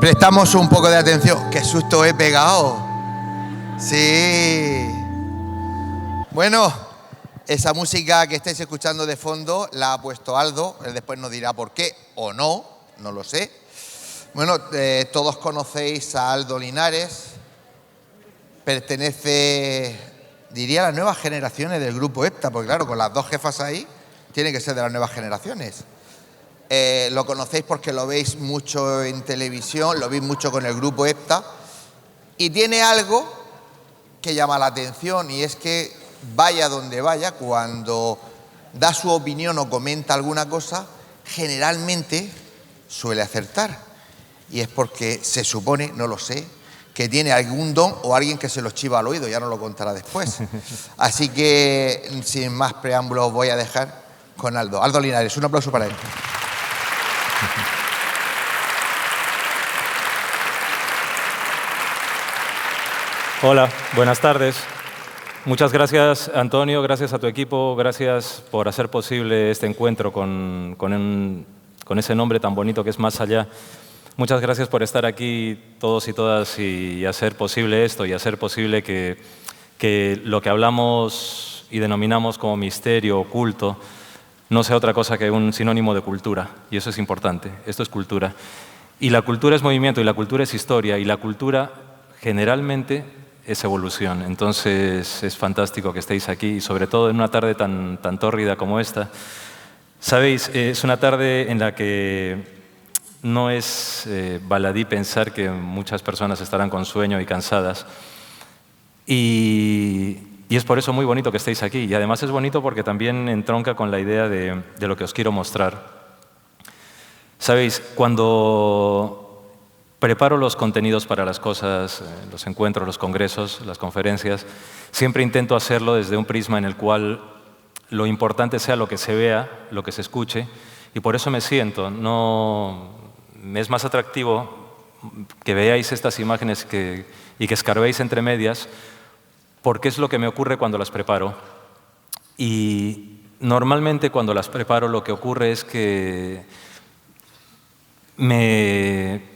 Prestamos un poco de atención. ¡Qué susto he pegado! Sí. Bueno, esa música que estáis escuchando de fondo la ha puesto Aldo. Él después nos dirá por qué o no, no lo sé. Bueno, todos conocéis a Aldo Linares. Pertenece, diría, a las nuevas generaciones del grupo EPTA, porque claro, con las dos jefas ahí, tiene que ser de las nuevas generaciones. Lo conocéis porque lo veis mucho en televisión, lo veis mucho con el grupo EPTA, y tiene algo que llama la atención, y es que vaya donde vaya, cuando da su opinión o comenta alguna cosa, generalmente suele acertar. Y es porque se supone, no lo sé, que tiene algún don o alguien que se lo chiva al oído, ya nos lo contará después. Así que, sin más preámbulos, voy a dejar con Aldo. Aldo Linares, un aplauso para él. Hola, buenas tardes. Muchas gracias, Antonio, gracias a tu equipo, gracias por hacer posible este encuentro con ese nombre tan bonito que es Más Allá. Muchas gracias por estar aquí todos y todas y hacer posible esto y hacer posible que lo que hablamos y denominamos como misterio, oculto, no sea otra cosa que un sinónimo de cultura. Y eso es importante, esto es cultura. Y la cultura es movimiento y la cultura es historia y la cultura generalmente es evolución. Entonces es fantástico que estéis aquí y sobre todo en una tarde tan tórrida como esta. Sabéis, es una tarde en la que no es baladí pensar que muchas personas estarán con sueño y cansadas. Y es por eso muy bonito que estéis aquí. Y además es bonito porque también entronca con la idea de lo que os quiero mostrar. Sabéis, cuando preparo los contenidos para las cosas, los encuentros, los congresos, las conferencias, siempre intento hacerlo desde un prisma en el cual lo importante sea lo que se vea, lo que se escuche, y por eso me siento. Me es más atractivo que veáis estas imágenes y que escarbéis entre medias, porque es lo que me ocurre cuando las preparo. Y normalmente cuando las preparo lo que ocurre es que me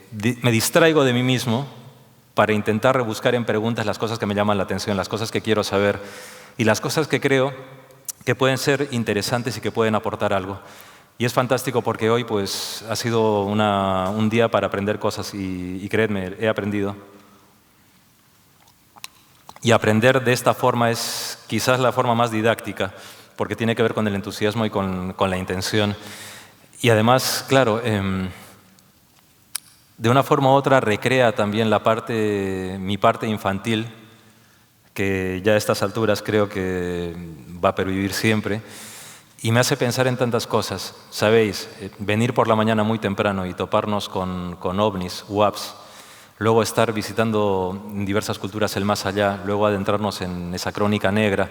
distraigo de mí mismo para intentar rebuscar en preguntas las cosas que me llaman la atención, las cosas que quiero saber y las cosas que creo que pueden ser interesantes y que pueden aportar algo. Y es fantástico porque hoy pues, ha sido un día para aprender cosas y creedme, he aprendido. Y aprender de esta forma es quizás la forma más didáctica porque tiene que ver con el entusiasmo y con la intención. Y además, claro, de una forma u otra recrea también mi parte infantil, que ya a estas alturas creo que va a pervivir siempre, y me hace pensar en tantas cosas. Sabéis, venir por la mañana muy temprano y toparnos con ovnis, UAPs, luego estar visitando en diversas culturas el más allá, luego adentrarnos en esa crónica negra,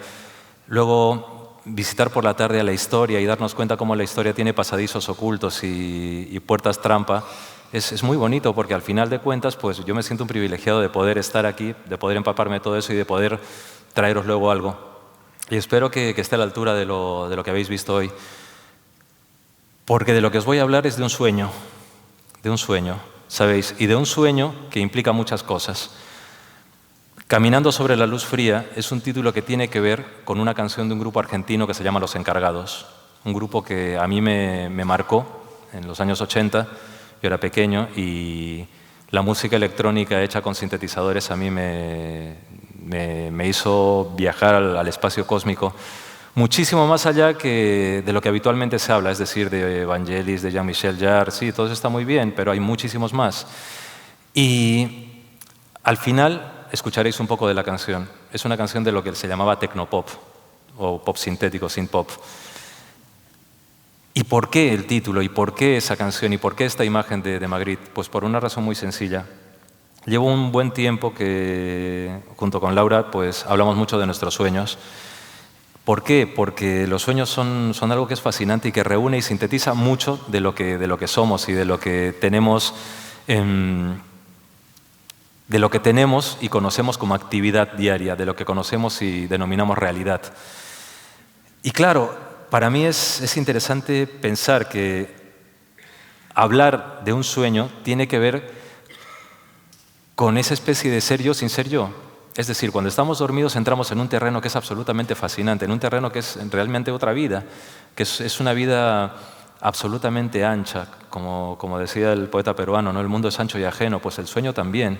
luego visitar por la tarde a la historia y darnos cuenta cómo la historia tiene pasadizos ocultos y puertas trampa. Es muy bonito porque al final de cuentas pues yo me siento un privilegiado de poder estar aquí, de poder empaparme de todo eso y de poder traeros luego algo. Y espero que esté a la altura de lo que habéis visto hoy. Porque de lo que os voy a hablar es de un sueño, ¿sabéis? Y de un sueño que implica muchas cosas. Caminando sobre la luz fría es un título que tiene que ver con una canción de un grupo argentino que se llama Los Encargados. Un grupo que a mí me marcó en los años 80. Yo era pequeño y la música electrónica hecha con sintetizadores a mí me hizo viajar al espacio cósmico muchísimo más allá de lo que habitualmente se habla, es decir, de Vangelis, de Jean-Michel Jarre, sí, todo eso está muy bien, pero hay muchísimos más. Y al final escucharéis un poco de la canción. Es una canción de lo que se llamaba tecnopop o pop sintético, synth-pop. ¿Y por qué el título? ¿Y por qué esa canción? ¿Y por qué esta imagen de Magritte? Pues por una razón muy sencilla. Llevo un buen tiempo que, junto con Laura, pues hablamos mucho de nuestros sueños. ¿Por qué? Porque los sueños son algo que es fascinante y que reúne y sintetiza mucho de lo que somos y de lo que tenemos y conocemos como actividad diaria, de lo que conocemos y denominamos realidad. Y claro, para mí es interesante pensar que hablar de un sueño tiene que ver con esa especie de ser yo sin ser yo. Es decir, cuando estamos dormidos entramos en un terreno que es absolutamente fascinante, en un terreno que es realmente otra vida, que es una vida absolutamente ancha, como decía el poeta peruano, ¿no? El mundo es ancho y ajeno, pues el sueño también.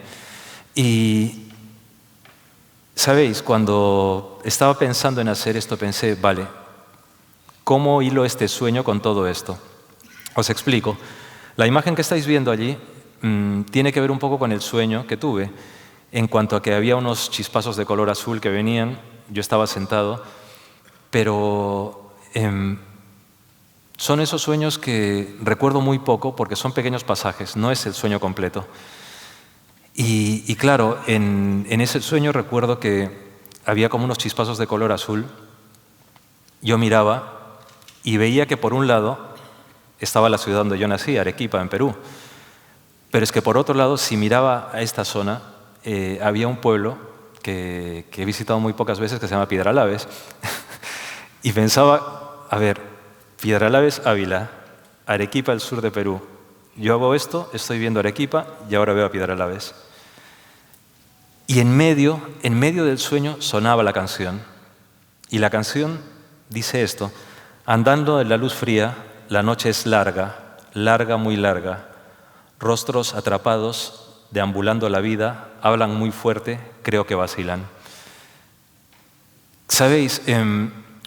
Y, ¿sabéis? Cuando estaba pensando en hacer esto, pensé, vale, ¿cómo hilo este sueño con todo esto? Os explico. La imagen que estáis viendo allí tiene que ver un poco con el sueño que tuve, en cuanto a que había unos chispazos de color azul que venían, yo estaba sentado, pero son esos sueños que recuerdo muy poco porque son pequeños pasajes, no es el sueño completo. Y claro, en ese sueño recuerdo que había como unos chispazos de color azul. Yo miraba y veía que por un lado estaba la ciudad donde yo nací, Arequipa, en Perú. Pero es que por otro lado, si miraba a esta zona, había un pueblo que he visitado muy pocas veces que se llama Piedralaves. Y pensaba, a ver, Piedralaves, Ávila, Arequipa, el sur de Perú. Yo hago esto, estoy viendo Arequipa y ahora veo a Piedralaves. Y en medio del sueño sonaba la canción. Y la canción dice esto: andando en la luz fría, la noche es larga, larga, muy larga. Rostros atrapados, deambulando la vida, hablan muy fuerte, creo que vacilan. Sabéis,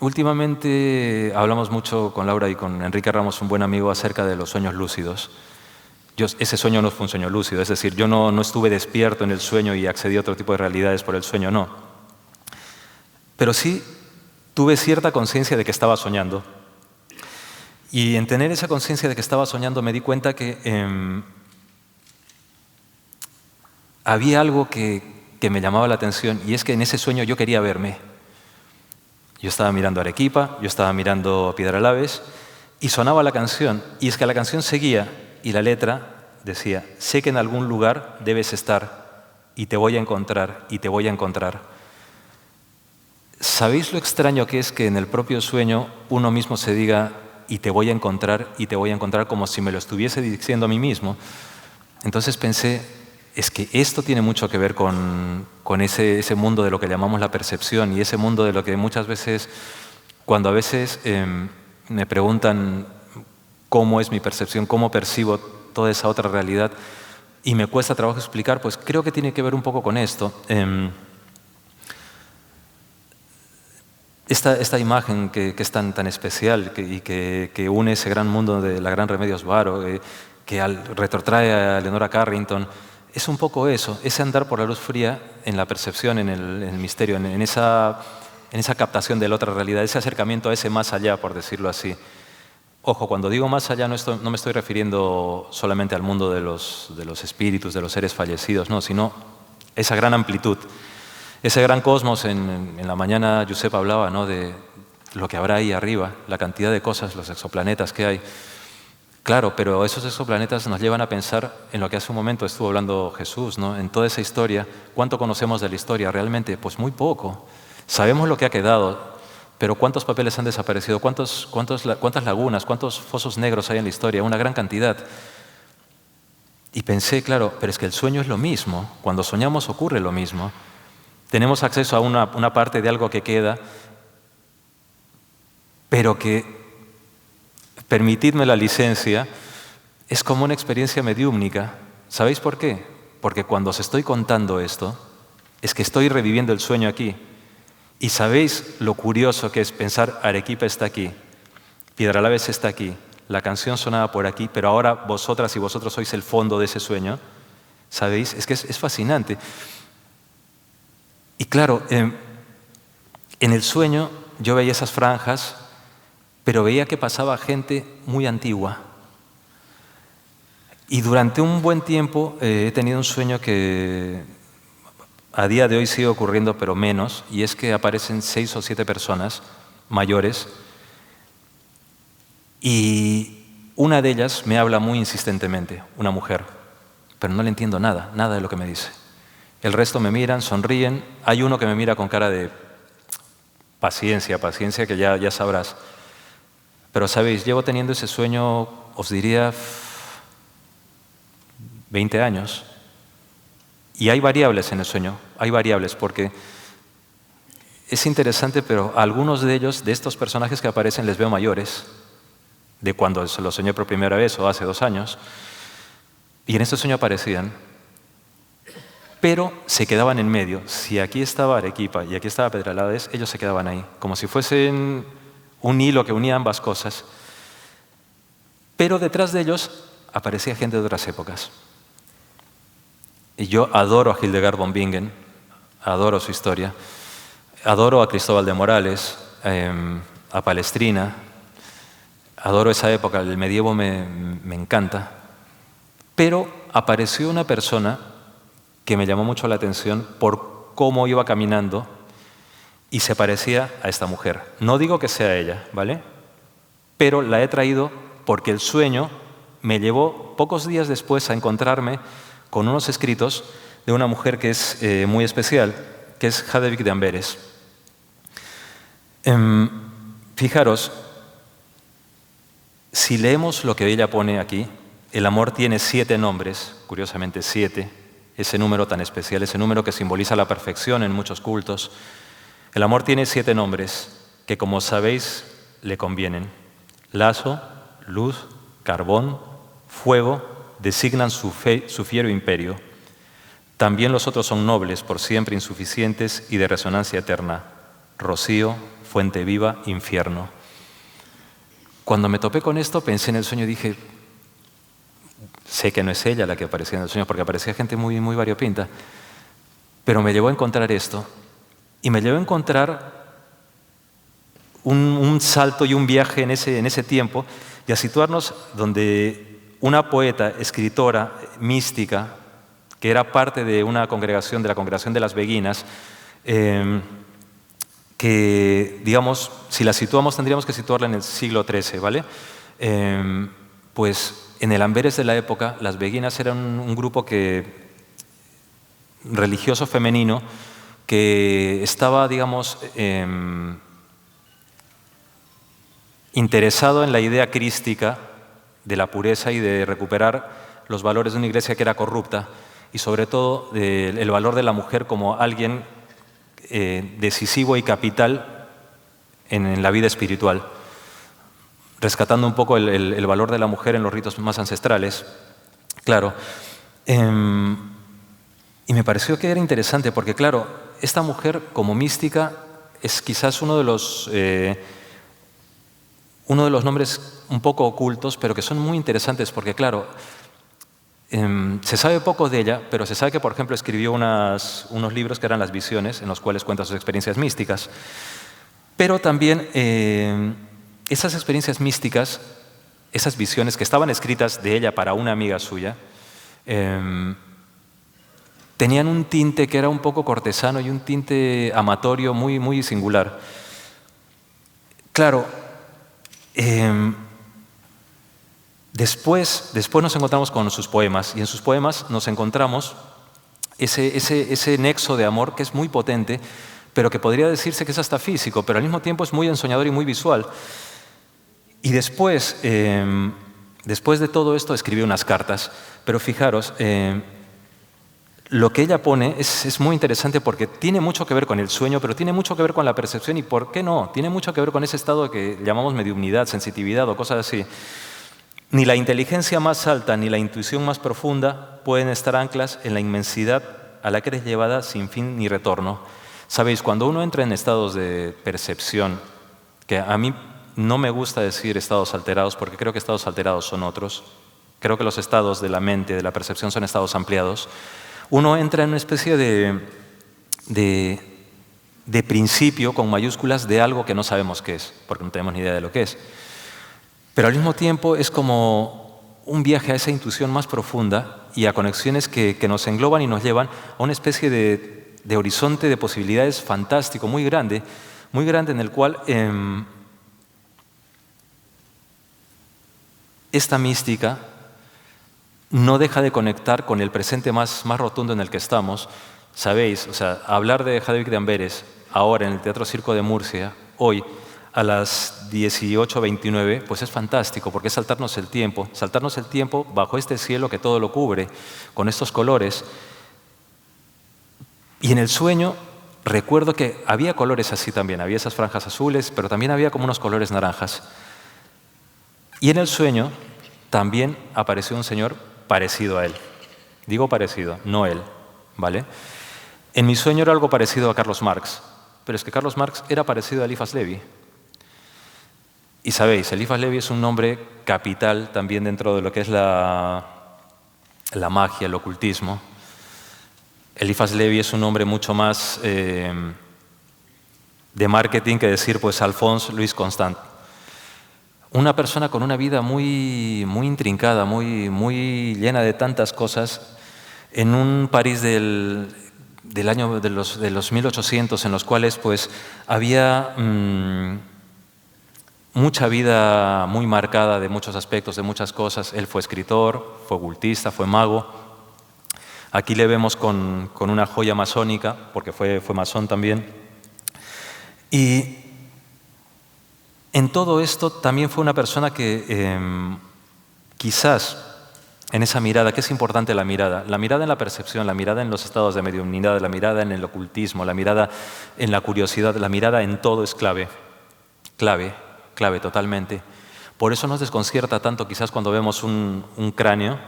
últimamente hablamos mucho con Laura y con Enrique Ramos, un buen amigo, acerca de los sueños lúcidos. Ese sueño no fue un sueño lúcido, es decir, yo no estuve despierto en el sueño y accedí a otro tipo de realidades por el sueño, no. Pero sí tuve cierta conciencia de que estaba soñando. Y en tener esa conciencia de que estaba soñando me di cuenta que había algo que me llamaba la atención, y es que en ese sueño yo quería verme. Yo estaba mirando Arequipa, yo estaba mirando Piedralaves y sonaba la canción, y es que la canción seguía y la letra decía: sé que en algún lugar debes estar y te voy a encontrar y te voy a encontrar. ¿Sabéis lo extraño que es que en el propio sueño uno mismo se diga y te voy a encontrar y te voy a encontrar, como si me lo estuviese diciendo a mí mismo? Entonces pensé, es que esto tiene mucho que ver con ese mundo de lo que llamamos la percepción, y ese mundo de lo que muchas veces, cuando a veces me preguntan cómo es mi percepción, cómo percibo toda esa otra realidad, y me cuesta trabajo explicar, pues creo que tiene que ver un poco con esto. Esta imagen que es tan especial y que une ese gran mundo de la Gran Remedios Varo, que retrotrae a Leonora Carrington, es un poco eso, ese andar por la luz fría en la percepción, en el misterio, en esa captación de la otra realidad, ese acercamiento a ese más allá, por decirlo así. Ojo, cuando digo más allá no me estoy refiriendo solamente al mundo de los espíritus, de los seres fallecidos, no, sino esa gran amplitud, ese gran cosmos. En la mañana Josep hablaba, ¿no?, de lo que habrá ahí arriba, la cantidad de cosas, los exoplanetas que hay. Claro, pero esos exoplanetas nos llevan a pensar en lo que hace un momento estuvo hablando Jesús, ¿no?, en toda esa historia. ¿Cuánto conocemos de la historia realmente? Pues muy poco. Sabemos lo que ha quedado, pero ¿cuántos papeles han desaparecido? ¿Cuántas lagunas, cuántos fosos negros hay en la historia? Una gran cantidad. Y pensé, claro, pero es que el sueño es lo mismo. Cuando soñamos ocurre lo mismo. Tenemos acceso a una parte de algo que queda, pero que, permitidme la licencia, es como una experiencia mediúmnica. ¿Sabéis por qué? Porque cuando os estoy contando esto, es que estoy reviviendo el sueño aquí. Y sabéis lo curioso que es pensar: Arequipa está aquí, Piedralaves está aquí, la canción sonaba por aquí, pero ahora vosotras y vosotros sois el fondo de ese sueño. ¿Sabéis? Es que es fascinante. Y claro, en el sueño yo veía esas franjas, pero veía que pasaba gente muy antigua. Y durante un buen tiempo he tenido un sueño que a día de hoy sigue ocurriendo, pero menos, y es que aparecen 6 o 7 personas mayores, y una de ellas me habla muy insistentemente, una mujer, pero no le entiendo nada de lo que me dice. El resto me miran, sonríen. Hay uno que me mira con cara de paciencia que ya sabrás. Pero sabéis, llevo teniendo ese sueño, os diría, 20 años. Y hay variables en el sueño, hay variables, porque es interesante, pero a algunos de ellos, de estos personajes que aparecen, les veo mayores, de cuando se los soñé por primera vez o hace 2 años, y en este sueño aparecían, pero se quedaban en medio. Si aquí estaba Arequipa y aquí estaba Pedralbes, ellos se quedaban ahí, como si fuesen un hilo que unía ambas cosas. Pero detrás de ellos aparecía gente de otras épocas. Y yo adoro a Hildegard von Bingen, adoro su historia, adoro a Cristóbal de Morales, a Palestrina, adoro esa época, el medievo me encanta. Pero apareció una persona que me llamó mucho la atención por cómo iba caminando y se parecía a esta mujer. No digo que sea ella, ¿vale? Pero la he traído porque el sueño me llevó pocos días después a encontrarme con unos escritos de una mujer que es muy especial, que es Hadevig de Amberes. Fijaros, si leemos lo que ella pone aquí, el amor tiene 7 nombres, curiosamente 7, ese número tan especial, ese número que simboliza la perfección en muchos cultos. El amor tiene 7 nombres que, como sabéis, le convienen. Lazo, luz, carbón, fuego, designan su fiero imperio. También los otros son nobles, por siempre insuficientes y de resonancia eterna. Rocío, fuente viva, infierno. Cuando me topé con esto, pensé en el sueño y dije, sé que no es ella la que aparecía en el sueño, porque aparecía gente muy, muy variopinta, pero me llevó a encontrar esto, y me llevó a encontrar un salto y un viaje en ese tiempo, y a situarnos donde una poeta, escritora, mística, que era parte de una congregación, de la congregación de las Beguinas, que, digamos, si la situamos, tendríamos que situarla en el siglo XIII, ¿vale? Pues en el Amberes de la época, las Beguinas eran un grupo religioso femenino que estaba, digamos, interesado en la idea crística de la pureza y de recuperar los valores de una iglesia que era corrupta, y sobre todo el valor de la mujer como alguien decisivo y capital en la vida espiritual, rescatando un poco el valor de la mujer en los ritos más ancestrales. Claro, y me pareció que era interesante porque, claro, esta mujer como mística es quizás uno de los nombres un poco ocultos, pero que son muy interesantes porque, claro, se sabe poco de ella, pero se sabe que, por ejemplo, escribió unos libros que eran Las Visiones, en los cuales cuenta sus experiencias místicas. Pero también esas experiencias místicas, esas visiones que estaban escritas de ella para una amiga suya, tenían un tinte que era un poco cortesano y un tinte amatorio muy, muy singular. Claro, Después nos encontramos con sus poemas, y en sus poemas nos encontramos ese nexo de amor que es muy potente, pero que podría decirse que es hasta físico, pero al mismo tiempo es muy ensoñador y muy visual. Y después de todo esto, escribió unas cartas, pero fijaros, lo que ella pone es muy interesante porque tiene mucho que ver con el sueño, pero tiene mucho que ver con la percepción, y ¿por qué no? Tiene mucho que ver con ese estado que llamamos mediumnidad, sensitividad o cosas así. Ni la inteligencia más alta ni la intuición más profunda pueden estar anclas en la inmensidad a la que eres llevada sin fin ni retorno. Sabéis, cuando uno entra en estados de percepción, que a mí no me gusta decir estados alterados porque creo que estados alterados son otros, creo que los estados de la mente, de la percepción, son estados ampliados, uno entra en una especie de principio con mayúsculas de algo que no sabemos qué es, porque no tenemos ni idea de lo que es. Pero al mismo tiempo es como un viaje a esa intuición más profunda y a conexiones que nos engloban y nos llevan a una especie de horizonte de posibilidades fantástico, muy grande en el cual esta mística no deja de conectar con el presente más rotundo en el que estamos. Sabéis, o sea, hablar de Hadevig de Amberes ahora en el Teatro Circo de Murcia, hoy, a las 18:29, pues es fantástico, porque es saltarnos el tiempo bajo este cielo que todo lo cubre, con estos colores. Y en el sueño recuerdo que había colores así también, había esas franjas azules, pero también había como unos colores naranjas. Y en el sueño también apareció un señor parecido a él. Digo parecido, no él, ¿vale? En mi sueño era algo parecido a Carlos Marx, pero es que Carlos Marx era parecido a Eliphas Levi. Y sabéis, Eliphas Levi es un nombre capital también dentro de lo que es la magia, el ocultismo. Eliphas Levi es un hombre mucho más de marketing que decir pues Alphonse Louis Constant. Una persona con una vida muy intrincada, muy llena de tantas cosas, en un París del año de los 1800, en los cuales pues había mucha vida muy marcada de muchos aspectos, de muchas cosas. Él fue escritor, fue ocultista, fue mago. Aquí le vemos con una joya masónica, porque fue masón también. Y en todo esto también fue una persona que quizás en esa mirada, que es importante la mirada en la percepción, la mirada en los estados de mediunidad, la mirada en el ocultismo, la mirada en la curiosidad, la mirada en todo es clave, clave totalmente. Por eso nos desconcierta tanto quizás cuando vemos un cráneo,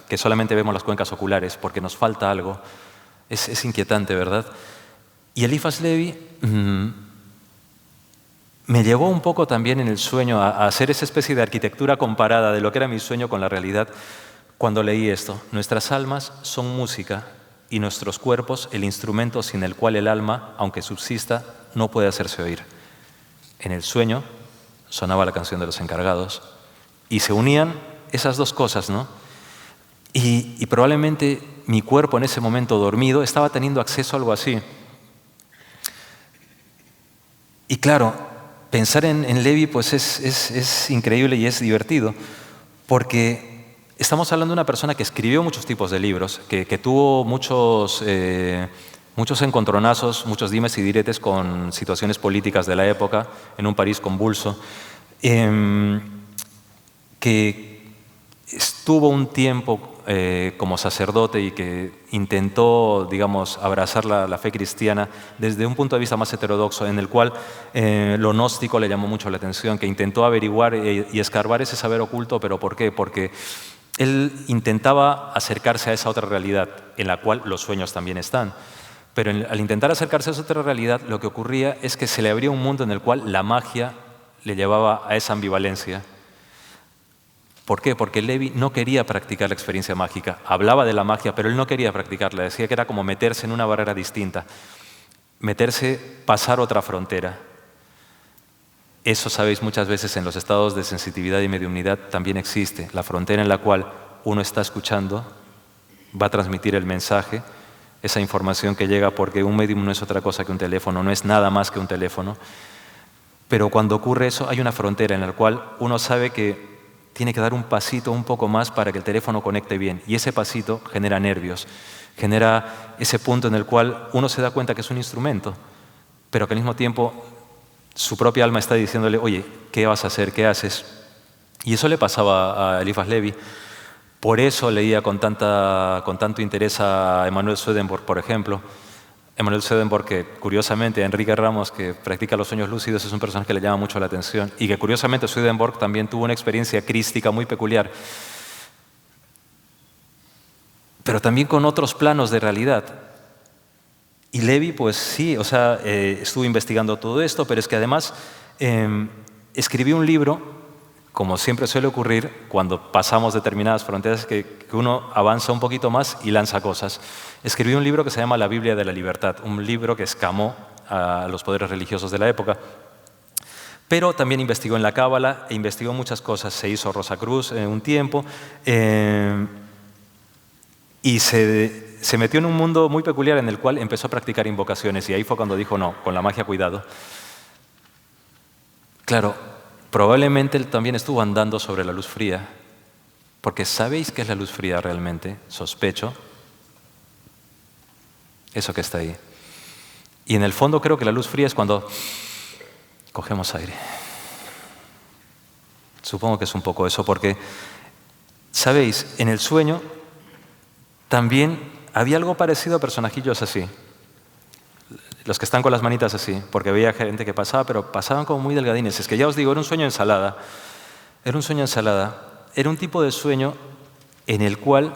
que solamente vemos las cuencas oculares, porque nos falta algo. Es inquietante, ¿verdad? Y Eliphas Levi me llevó un poco también en el sueño a hacer esa especie de arquitectura comparada de lo que era mi sueño con la realidad cuando leí esto. Nuestras almas son música y nuestros cuerpos el instrumento sin el cual el alma, aunque subsista, no puede hacerse oír. En el sueño sonaba la canción de Los Encargados y se unían esas dos cosas, ¿no? Y probablemente mi cuerpo en ese momento dormido estaba teniendo acceso a algo así. Y claro, pensar en Levi pues es increíble y es divertido, porque estamos hablando de una persona que escribió muchos tipos de libros, que tuvo muchos encontronazos, muchos dimes y diretes con situaciones políticas de la época, en un París convulso, que estuvo un tiempo como sacerdote y que intentó, digamos, abrazar la fe cristiana desde un punto de vista más heterodoxo, en el cual lo gnóstico le llamó mucho la atención, que intentó averiguar y escarbar ese saber oculto, ¿pero por qué? Porque él intentaba acercarse a esa otra realidad, en la cual los sueños también están. Pero al intentar acercarse a esa otra realidad, lo que ocurría es que se le abría un mundo en el cual la magia le llevaba a esa ambivalencia. ¿Por qué? Porque Levi no quería practicar la experiencia mágica. Hablaba de la magia, pero él no quería practicarla. Decía que era como meterse en una barrera distinta. Pasar otra frontera. Eso, sabéis, muchas veces en los estados de sensitividad y mediumnidad también existe. La frontera en la cual uno está escuchando, va a transmitir el mensaje, esa información que llega, porque un medium no es otra cosa que un teléfono, no es nada más que un teléfono. Pero cuando ocurre eso, hay una frontera en la cual uno sabe que tiene que dar un pasito un poco más para que el teléfono conecte bien. Y ese pasito genera nervios, genera ese punto en el cual uno se da cuenta que es un instrumento, pero que al mismo tiempo su propia alma está diciéndole, oye, ¿qué vas a hacer? ¿Qué haces? Y eso le pasaba a Eliphas Levi. Por eso leía con tanto interés a Emanuel Swedenborg, por ejemplo. Emanuel Swedenborg, que curiosamente a Enrique Ramos, que practica los sueños lúcidos, es un personaje que le llama mucho la atención, y que curiosamente Swedenborg también tuvo una experiencia crística muy peculiar, pero también con otros planos de realidad. Y Levi, pues sí, estuvo investigando todo esto, pero es que además escribió un libro, como siempre suele ocurrir cuando pasamos determinadas fronteras, que uno avanza un poquito más y lanza cosas. Escribió un libro que se llama La Biblia de la Libertad, un libro que escamó a los poderes religiosos de la época. Pero también investigó en la Cábala e investigó muchas cosas. Se hizo Rosacruz un tiempo y se metió en un mundo muy peculiar en el cual empezó a practicar invocaciones, y ahí fue cuando dijo, no, con la magia cuidado. Claro, probablemente él también estuvo andando sobre la luz fría, porque ¿sabéis qué es la luz fría realmente? Sospecho. Eso que está ahí. Y en el fondo creo que la luz fría es cuando cogemos aire. Supongo que es un poco eso, porque, ¿sabéis? En el sueño también había algo parecido a personajillos así. Los que están con las manitas así, porque veía gente que pasaba, pero pasaban como muy delgadines. Es que ya os digo, era un sueño ensalada. Era un sueño ensalada. Era un tipo de sueño en el cual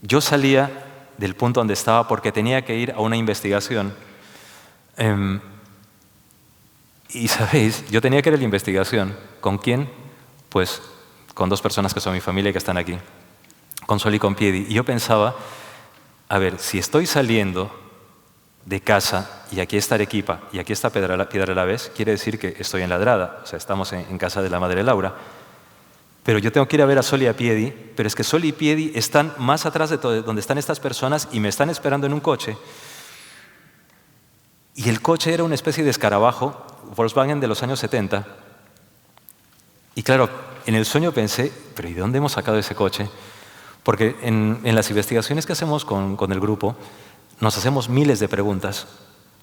yo salía del punto donde estaba porque tenía que ir a una investigación. Y sabéis, yo tenía que ir a la investigación. ¿Con quién? Pues con dos personas que son mi familia y que están aquí. Con Sol y con Piedi. Y yo pensaba, a ver, si estoy saliendo de casa y aquí está Arequipa y aquí está Piedralabés, quiere decir que estoy en Ladrada, o sea, estamos en casa de la madre Laura. Pero yo tengo que ir a ver a Sol y a Piedi, pero es que Sol y Piedi están más atrás de donde están estas personas y me están esperando en un coche. Y el coche era una especie de escarabajo, Volkswagen de los años 70. Y claro, en el sueño pensé, ¿pero y de dónde hemos sacado ese coche? Porque en las investigaciones que hacemos con el grupo, nos hacemos miles de preguntas,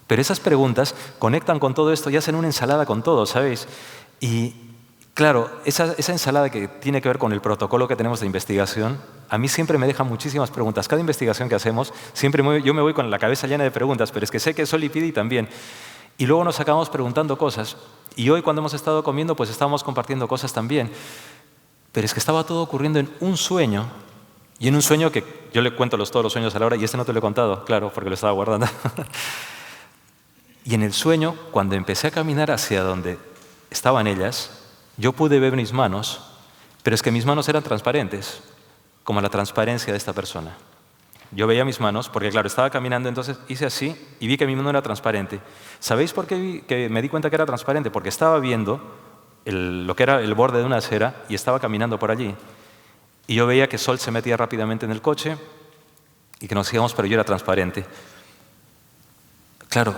pero esas preguntas conectan con todo esto y hacen una ensalada con todo, ¿sabéis? Y claro, esa ensalada que tiene que ver con el protocolo que tenemos de investigación, a mí siempre me deja muchísimas preguntas. Cada investigación que hacemos, yo me voy con la cabeza llena de preguntas, pero es que sé que Sol y Piedi también. Y luego nos acabamos preguntando cosas. Y hoy cuando hemos estado comiendo, pues estábamos compartiendo cosas también. Pero es que estaba todo ocurriendo en un sueño. Y en un sueño que yo le cuento todos los sueños a Laura, y este no te lo he contado, claro, porque lo estaba guardando. Y en el sueño, cuando empecé a caminar hacia donde estaban ellas, yo pude ver mis manos, pero es que mis manos eran transparentes, como la transparencia de esta persona. Yo veía mis manos, porque claro, estaba caminando, entonces hice así y vi que mi mano era transparente. ¿Sabéis por qué que me di cuenta que era transparente? Porque estaba viendo lo que era el borde de una acera y estaba caminando por allí. Y yo veía que Sol se metía rápidamente en el coche y que nos íbamos, pero yo era transparente. Claro,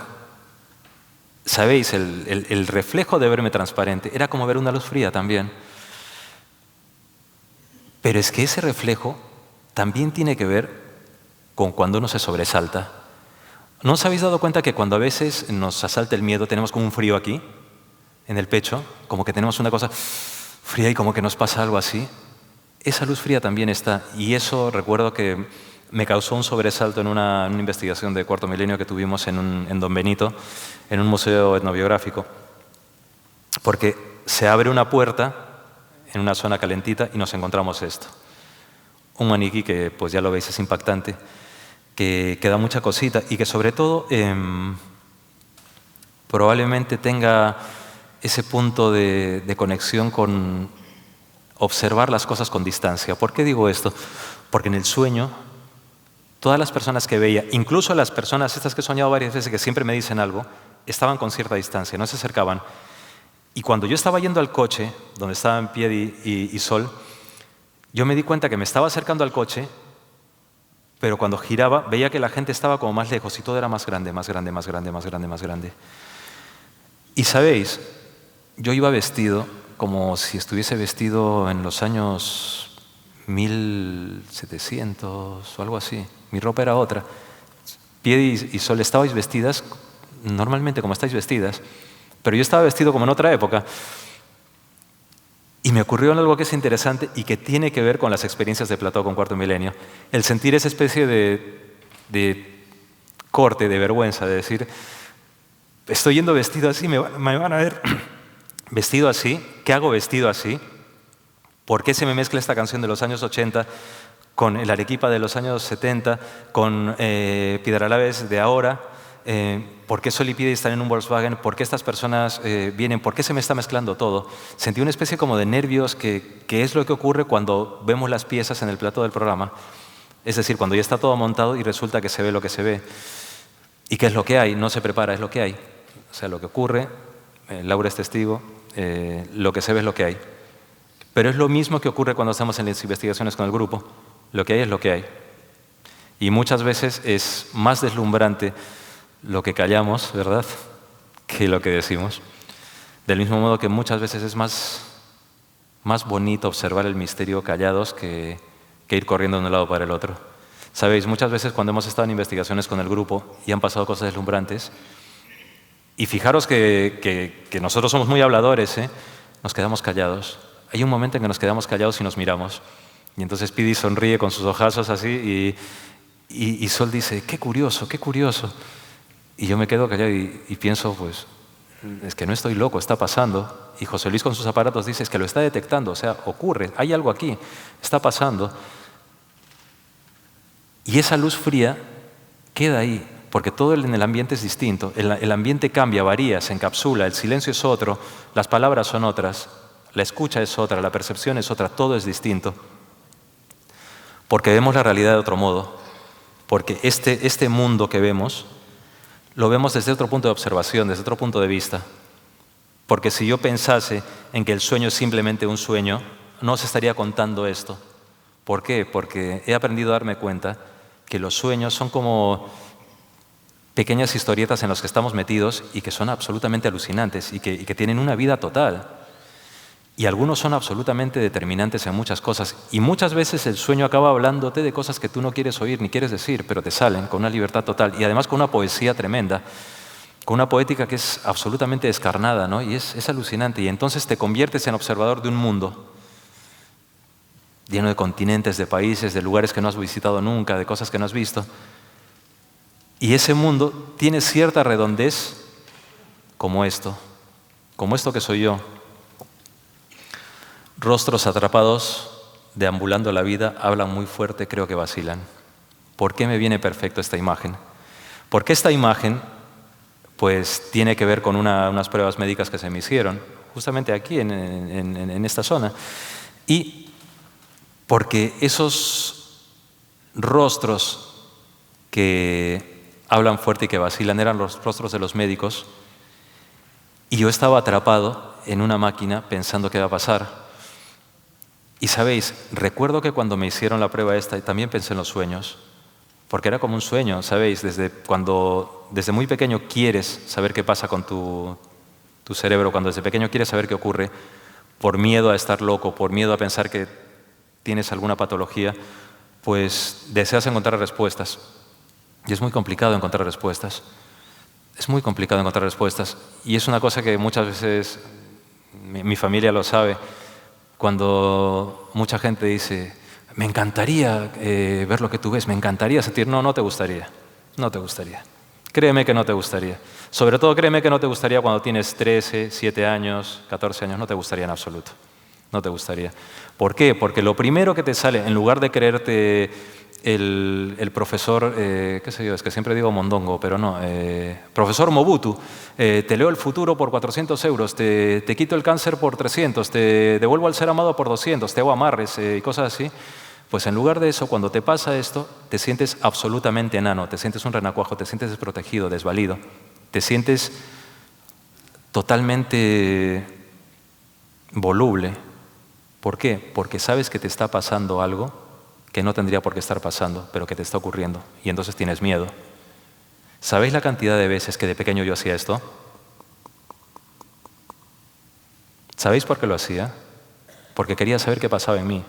¿sabéis? El reflejo de verme transparente era como ver una luz fría también. Pero es que ese reflejo también tiene que ver con cuando uno se sobresalta. ¿No os habéis dado cuenta que cuando a veces nos asalta el miedo tenemos como un frío aquí, en el pecho? Como que tenemos una cosa fría y como que nos pasa algo así. Esa luz fría también está, y eso recuerdo que me causó un sobresalto en una investigación de Cuarto Milenio que tuvimos en Don Benito, en un museo etnobiográfico, porque se abre una puerta en una zona calentita y nos encontramos esto. Un maniquí que, pues ya lo veis, es impactante, que da mucha cosita y que sobre todo probablemente tenga ese punto de conexión con observar las cosas con distancia. ¿Por qué digo esto? Porque en el sueño, todas las personas que veía, incluso las personas estas que he soñado varias veces que siempre me dicen algo, estaban con cierta distancia, no se acercaban. Y cuando yo estaba yendo al coche, donde estaban Piedi y Sol, yo me di cuenta que me estaba acercando al coche, pero cuando giraba veía que la gente estaba como más lejos y todo era más grande, más grande, más grande, más grande, más grande. Y sabéis, yo iba vestido como si estuviese vestido en los años 1700 o algo así. Mi ropa era otra. Piedi y Sol, estabais vestidas normalmente como estáis vestidas, pero yo estaba vestido como en otra época. Y me ocurrió algo que es interesante y que tiene que ver con las experiencias de Plató con Cuarto Milenio. El sentir esa especie de corte, de vergüenza, de decir, estoy yendo vestido así, me van a ver vestido así. ¿Qué hago vestido así? ¿Por qué se me mezcla esta canción de los años 80 con el Arequipa de los años 70, con Piedralabés de ahora? ¿Por qué Sol y Piedi están en un Volkswagen? ¿Por qué estas personas vienen? ¿Por qué se me está mezclando todo? Sentí una especie como de nervios que es lo que ocurre cuando vemos las piezas en el plató del programa. Es decir, cuando ya está todo montado y resulta que se ve lo que se ve. ¿Y qué es lo que hay? No se prepara, es lo que hay. O sea, lo que ocurre, Laura es testigo, lo que se ve es lo que hay. Pero es lo mismo que ocurre cuando estamos en las investigaciones con el grupo. Lo que hay es lo que hay. Y muchas veces es más deslumbrante lo que callamos, ¿verdad?, que lo que decimos. Del mismo modo que muchas veces es más bonito observar el misterio callados que ir corriendo de un lado para el otro. Sabéis, muchas veces cuando hemos estado en investigaciones con el grupo y han pasado cosas deslumbrantes, y fijaros que nosotros somos muy habladores, nos quedamos callados. Hay un momento en que nos quedamos callados y nos miramos. Y entonces Speedy sonríe con sus ojazos así y Sol dice, qué curioso, qué curioso. Y yo me quedo callado y pienso, pues, es que no estoy loco, está pasando. Y José Luis con sus aparatos dice, es que lo está detectando, o sea, ocurre, hay algo aquí, está pasando. Y esa luz fría queda ahí, porque todo en el ambiente es distinto. El ambiente cambia, varía, se encapsula, el silencio es otro, las palabras son otras, la escucha es otra, la percepción es otra, todo es distinto. Porque vemos la realidad de otro modo, porque este mundo que vemos, lo vemos desde otro punto de observación, desde otro punto de vista. Porque si yo pensase en que el sueño es simplemente un sueño, no os estaría contando esto. ¿Por qué? Porque he aprendido a darme cuenta que los sueños son como pequeñas historietas en las que estamos metidos y que son absolutamente alucinantes y que tienen una vida total. Y algunos son absolutamente determinantes en muchas cosas. Y muchas veces el sueño acaba hablándote de cosas que tú no quieres oír ni quieres decir, pero te salen con una libertad total y además con una poesía tremenda, con una poética que es absolutamente descarnada, ¿no? Y es alucinante. Y entonces te conviertes en observador de un mundo lleno de continentes, de países, de lugares que no has visitado nunca, de cosas que no has visto. Y ese mundo tiene cierta redondez como esto que soy yo. Rostros atrapados, deambulando la vida, hablan muy fuerte, creo que vacilan. ¿Por qué me viene perfecto esta imagen? Porque esta imagen, pues, tiene que ver con unas pruebas médicas que se me hicieron, justamente aquí, en esta zona. Y porque esos rostros que hablan fuerte y que vacilan eran los rostros de los médicos, y yo estaba atrapado en una máquina pensando qué iba a pasar. Y sabéis, recuerdo que cuando me hicieron la prueba esta, también pensé en los sueños, porque era como un sueño, ¿sabéis? Desde muy pequeño quieres saber qué pasa con tu cerebro, cuando desde pequeño quieres saber qué ocurre, por miedo a estar loco, por miedo a pensar que tienes alguna patología, pues deseas encontrar respuestas. Y es muy complicado encontrar respuestas. Es muy complicado encontrar respuestas. Y es una cosa que muchas veces mi familia lo sabe. Cuando mucha gente dice, me encantaría ver lo que tú ves, me encantaría sentir, no te gustaría, no te gustaría. Créeme que no te gustaría. Sobre todo créeme que no te gustaría cuando tienes 13, 7 años, 14 años, no te gustaría en absoluto. No te gustaría. ¿Por qué? Porque lo primero que te sale, en lugar de creerte el profesor, qué sé yo, es que siempre digo mondongo, pero no, profesor Mobutu, te leo el futuro por 400 euros, te quito el cáncer por 300, te devuelvo al ser amado por 200, te hago amarres y cosas así, pues en lugar de eso, cuando te pasa esto, te sientes absolutamente enano, te sientes un renacuajo, te sientes desprotegido, desvalido, te sientes totalmente voluble. ¿Por qué? Porque sabes que te está pasando algo que no tendría por qué estar pasando, pero que te está ocurriendo, y entonces tienes miedo. ¿Sabéis la cantidad de veces que de pequeño yo hacía esto? ¿Sabéis por qué lo hacía? Porque quería saber qué pasaba en mí.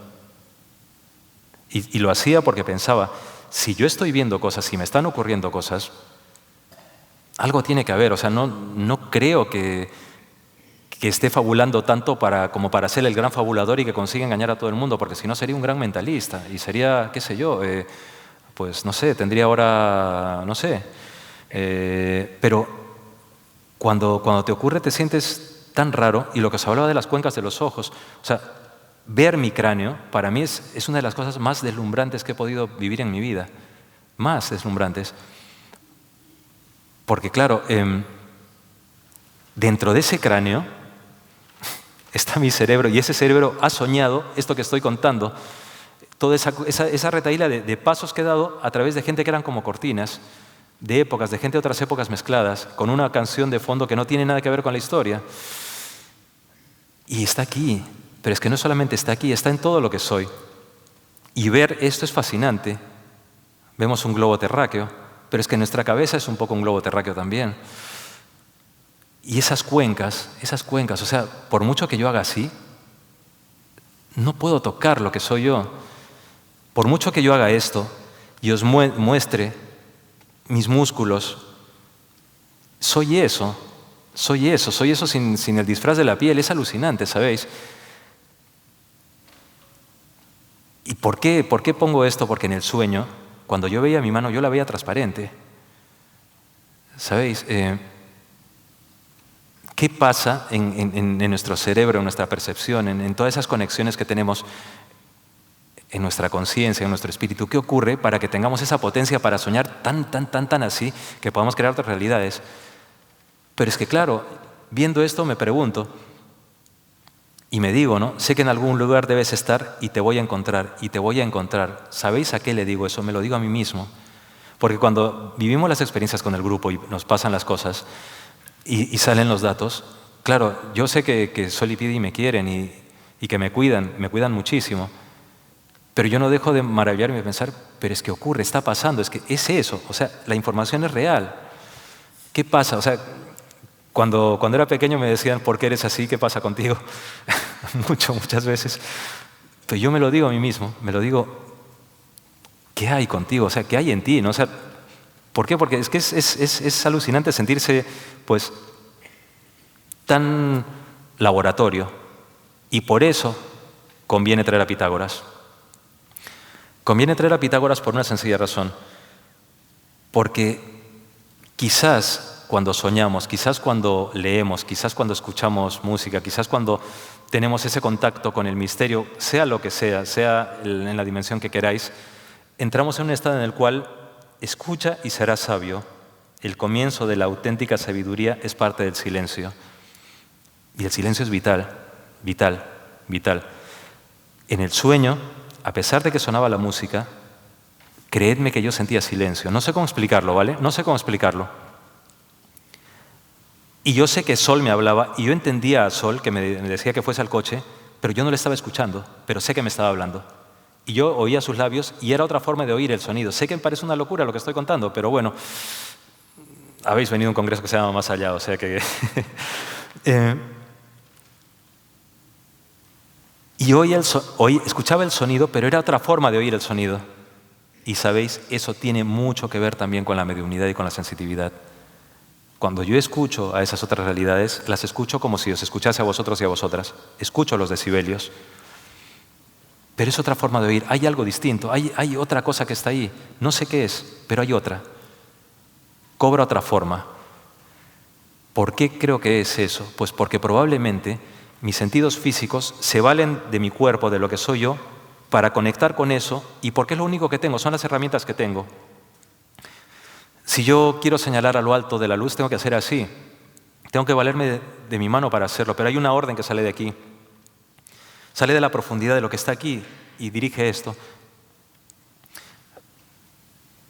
Y lo hacía porque pensaba, si yo estoy viendo cosas, si me están ocurriendo cosas, algo tiene que haber. O sea, no creo que esté fabulando tanto como para ser el gran fabulador y que consiga engañar a todo el mundo, porque si no sería un gran mentalista y sería, qué sé yo, pues no sé, tendría ahora, no sé. Pero cuando te ocurre te sientes tan raro, y lo que os hablaba de las cuencas de los ojos, o sea, ver mi cráneo para mí es una de las cosas más deslumbrantes que he podido vivir en mi vida, más deslumbrantes. Porque claro, dentro de ese cráneo está mi cerebro, y ese cerebro ha soñado esto que estoy contando, toda esa retahíla de pasos que he dado a través de gente que eran como cortinas, de épocas, de gente de otras épocas mezcladas, con una canción de fondo que no tiene nada que ver con la historia. Y está aquí, pero es que no solamente está aquí, está en todo lo que soy. Y ver esto es fascinante. Vemos un globo terráqueo, pero es que nuestra cabeza es un poco un globo terráqueo también. Y esas cuencas, o sea, por mucho que yo haga así, no puedo tocar lo que soy yo. Por mucho que yo haga esto y os muestre mis músculos, soy eso sin el disfraz de la piel. Es alucinante, ¿sabéis? Y por qué pongo esto? Porque en el sueño, cuando yo veía mi mano, yo la veía transparente. ¿Sabéis? ¿Qué pasa en nuestro cerebro, en nuestra percepción, en todas esas conexiones que tenemos en nuestra conciencia, en nuestro espíritu? ¿Qué ocurre para que tengamos esa potencia para soñar tan así que podamos crear otras realidades? Pero es que, claro, viendo esto me pregunto y me digo, ¿no? Sé que en algún lugar debes estar y te voy a encontrar, y te voy a encontrar. ¿Sabéis a qué le digo eso? Me lo digo a mí mismo. Porque cuando vivimos las experiencias con el grupo y nos pasan las cosas y salen los datos, claro, yo sé que Sol y Pidi me quieren y que me cuidan muchísimo. Pero yo no dejo de maravillarme y de pensar, pero es que ocurre, está pasando, es que es eso. O sea, la información es real. ¿Qué pasa? O sea, cuando era pequeño me decían, ¿por qué eres así? ¿Qué pasa contigo? Muchas veces. Pero yo me lo digo a mí mismo, me lo digo, ¿qué hay contigo? O sea, ¿qué hay en ti? ¿No? O sea, ¿por qué? Porque es que es alucinante sentirse, pues, tan laboratorio. Y por eso conviene traer a Pitágoras. Conviene traer a Pitágoras por una sencilla razón. Porque quizás cuando soñamos, quizás cuando leemos, quizás cuando escuchamos música, quizás cuando tenemos ese contacto con el misterio, sea lo que sea en la dimensión que queráis, entramos en un estado en el cual escucha y serás sabio. El comienzo de la auténtica sabiduría es parte del silencio. Y el silencio es vital, vital, vital. En el sueño, a pesar de que sonaba la música, creedme que yo sentía silencio. No sé cómo explicarlo, ¿vale? No sé cómo explicarlo. Y yo sé que Sol me hablaba y yo entendía a Sol que me decía que fuese al coche, pero yo no le estaba escuchando, pero sé que me estaba hablando. Y yo oía sus labios y era otra forma de oír el sonido. Sé que me parece una locura lo que estoy contando, pero bueno, habéis venido a un congreso que se llama Más Allá, o sea que... y escuchaba el sonido, pero era otra forma de oír el sonido. Y sabéis, eso tiene mucho que ver también con la mediunidad y con la sensitividad. Cuando yo escucho a esas otras realidades, las escucho como si os escuchase a vosotros y a vosotras. Escucho los decibelios. Pero es otra forma de oír. Hay algo distinto, hay otra cosa que está ahí. No sé qué es, pero hay otra. Cobra otra forma. ¿Por qué creo que es eso? Pues porque probablemente mis sentidos físicos se valen de mi cuerpo, de lo que soy yo, para conectar con eso, y porque es lo único que tengo, son las herramientas que tengo. Si yo quiero señalar a lo alto de la luz, tengo que hacer así. Tengo que valerme de mi mano para hacerlo, pero hay una orden que sale de aquí. Sale de la profundidad de lo que está aquí y dirige esto.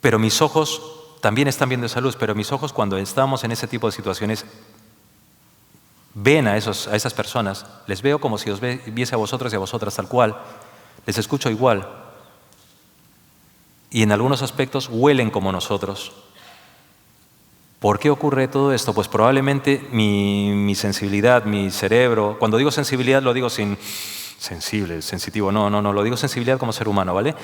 Pero mis ojos también están viendo esa luz, pero mis ojos cuando estamos en ese tipo de situaciones ven a esas personas, les veo como si os viese a vosotros y a vosotras tal cual, les escucho igual y en algunos aspectos huelen como nosotros. ¿Por qué ocurre todo esto? Pues probablemente mi sensibilidad, mi cerebro, cuando digo sensibilidad lo digo sin sensible, sensitivo, no, lo digo sensibilidad como ser humano, ¿vale?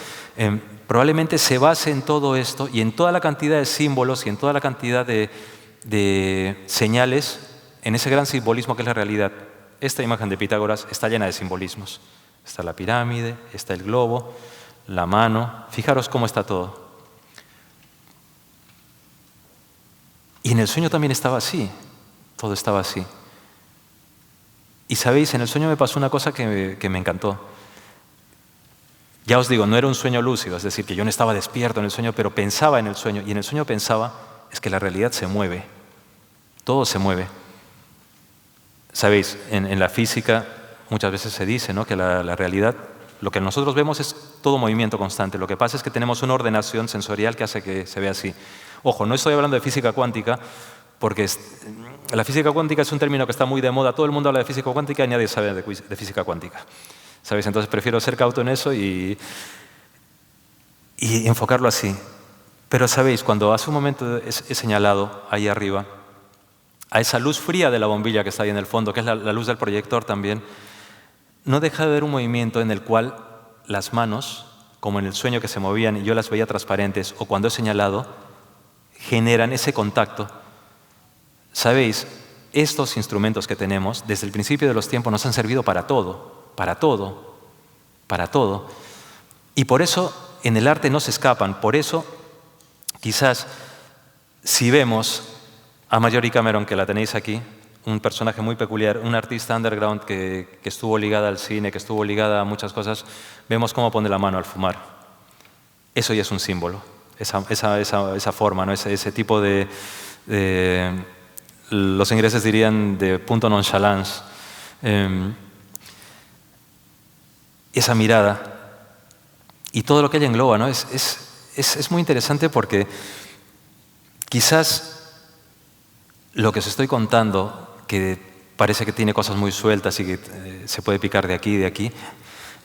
Probablemente se base en todo esto y en toda la cantidad de símbolos y en toda la cantidad de señales, en ese gran simbolismo que es la realidad. Esta imagen de Pitágoras está llena de simbolismos. Está la pirámide, está el globo, la mano. Fijaros cómo está todo. Y en el sueño también estaba así, todo estaba así. Y sabéis, en el sueño me pasó una cosa que me encantó. Ya os digo, no era un sueño lúcido, es decir, que yo no estaba despierto en el sueño, pero pensaba en el sueño. Y en el sueño pensaba, es que la realidad se mueve, todo se mueve. Sabéis, en la física muchas veces se dice, ¿no?, que la realidad, lo que nosotros vemos es todo movimiento constante. Lo que pasa es que tenemos una ordenación sensorial que hace que se vea así. Ojo, no estoy hablando de física cuántica, porque la física cuántica es un término que está muy de moda. Todo el mundo habla de física cuántica y nadie sabe de física cuántica. ¿Sabéis? Entonces prefiero ser cauto en eso y enfocarlo así. Pero sabéis, cuando hace un momento he señalado ahí arriba a esa luz fría de la bombilla que está ahí en el fondo, que es la luz del proyector también, no deja de haber un movimiento en el cual las manos, como en el sueño que se movían y yo las veía transparentes, o cuando he señalado, generan ese contacto. ¿Sabéis? Estos instrumentos que tenemos, desde el principio de los tiempos, nos han servido para todo, para todo, para todo. Y por eso en el arte no se escapan. Por eso, quizás, si vemos a Marjorie Cameron, que la tenéis aquí, un personaje muy peculiar, un artista underground que estuvo ligada al cine, que estuvo ligada a muchas cosas, vemos cómo pone la mano al fumar. Eso ya es un símbolo, esa forma, ¿no? ese tipo de los ingleses dirían de punto nonchalance. Esa mirada y todo lo que ella engloba, ¿no? Es muy interesante porque quizás lo que os estoy contando, que parece que tiene cosas muy sueltas y que se puede picar de aquí y de aquí,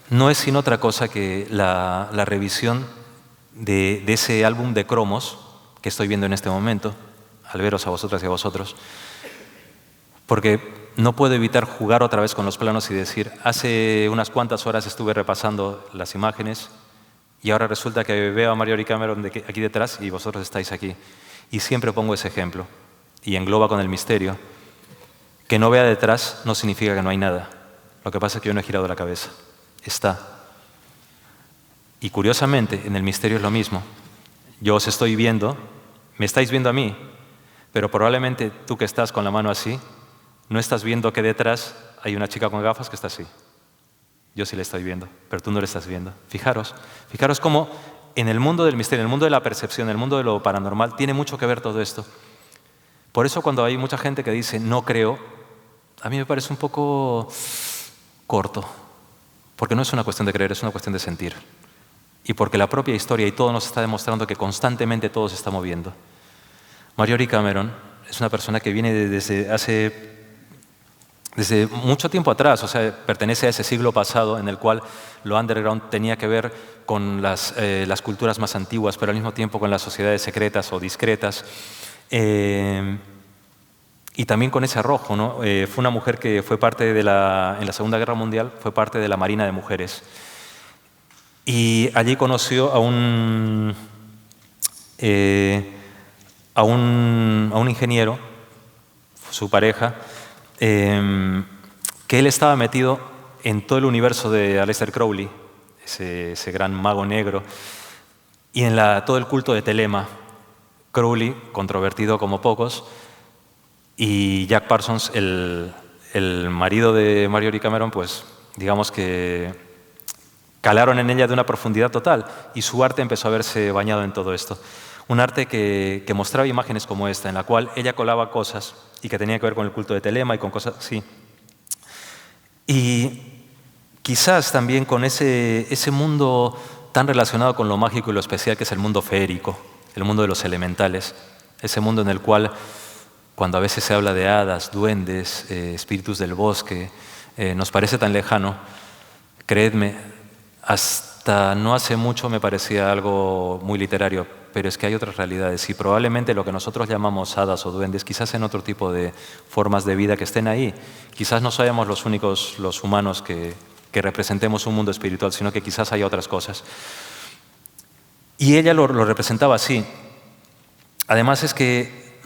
no es sino otra cosa que la revisión de ese álbum de cromos que estoy viendo en este momento, al veros a vosotras y a vosotros, porque no puedo evitar jugar otra vez con los planos y decir, hace unas cuantas horas estuve repasando las imágenes y ahora resulta que veo a Marjorie Cameron aquí detrás y vosotros estáis aquí. Y siempre pongo ese ejemplo y engloba con el misterio. Que no vea detrás no significa que no hay nada. Lo que pasa es que yo no he girado la cabeza. Está. Y curiosamente, en el misterio es lo mismo. Yo os estoy viendo, me estáis viendo a mí, pero probablemente tú que estás con la mano así, no estás viendo que detrás hay una chica con gafas que está así. Yo sí la estoy viendo, pero tú no la estás viendo. Fijaros cómo en el mundo del misterio, en el mundo de la percepción, en el mundo de lo paranormal, tiene mucho que ver todo esto. Por eso cuando hay mucha gente que dice no creo, a mí me parece un poco corto, porque no es una cuestión de creer, es una cuestión de sentir. Y porque la propia historia y todo nos está demostrando que constantemente todo se está moviendo. Marjorie Cameron es una persona que viene desde mucho tiempo atrás, o sea, pertenece a ese siglo pasado en el cual lo underground tenía que ver con las culturas más antiguas, pero al mismo tiempo con las sociedades secretas o discretas. Y también con ese arrojo, ¿no? Fue una mujer que fue parte en la Segunda Guerra Mundial, fue parte de la Marina de Mujeres. Y allí conoció a un ingeniero, su pareja, que él estaba metido en todo el universo de Aleister Crowley, ese gran mago negro, y en todo el culto de Telema. Crowley, controvertido como pocos, y Jack Parsons, el marido de Marjorie Cameron, pues digamos que calaron en ella de una profundidad total y su arte empezó a verse bañado en todo esto. Un arte que mostraba imágenes como esta, en la cual ella colaba cosas y que tenía que ver con el culto de Telema y con cosas así. Y quizás también con ese mundo tan relacionado con lo mágico y lo especial que es el mundo feérico, el mundo de los elementales, ese mundo en el cual cuando a veces se habla de hadas, duendes, espíritus del bosque, nos parece tan lejano. Creedme, hasta no hace mucho me parecía algo muy literario, pero es que hay otras realidades y probablemente lo que nosotros llamamos hadas o duendes, quizás en otro tipo de formas de vida que estén ahí. Quizás no seamos los únicos, los humanos, que representemos un mundo espiritual, sino que quizás hay otras cosas. Y ella lo representaba así. Además es que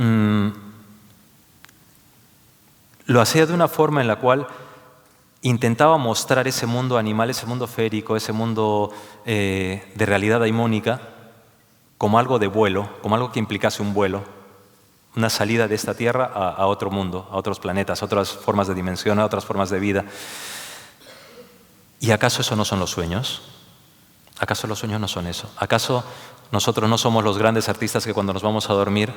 lo hacía de una forma en la cual intentaba mostrar ese mundo animal, ese mundo feérico, ese mundo de realidad daimónica como algo de vuelo, como algo que implicase un vuelo, una salida de esta tierra a otro mundo, a otros planetas, a otras formas de dimensión, a otras formas de vida. ¿Y acaso eso no son los sueños? ¿Acaso los sueños no son eso? ¿Acaso nosotros no somos los grandes artistas que cuando nos vamos a dormir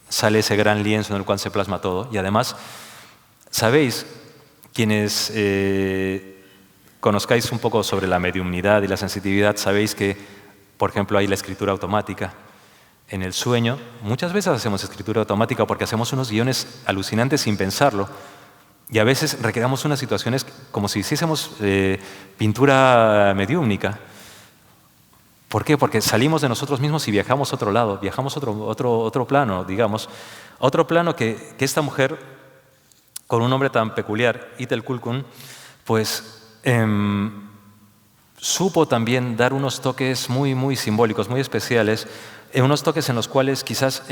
sale ese gran lienzo en el cual se plasma todo? Y además, ¿sabéis, quienes conozcáis un poco sobre la mediumnidad y la sensitividad, sabéis que, por ejemplo, hay la escritura automática? En el sueño, muchas veces hacemos escritura automática porque hacemos unos guiones alucinantes sin pensarlo. Y a veces recreamos unas situaciones como si hiciésemos pintura mediúmnica. ¿Por qué? Porque salimos de nosotros mismos y viajamos a otro lado, viajamos a otro plano, digamos. A otro plano que esta mujer, con un nombre tan peculiar, Ethel Kulkun, pues supo también dar unos toques muy, muy simbólicos, muy especiales, unos toques en los cuales quizás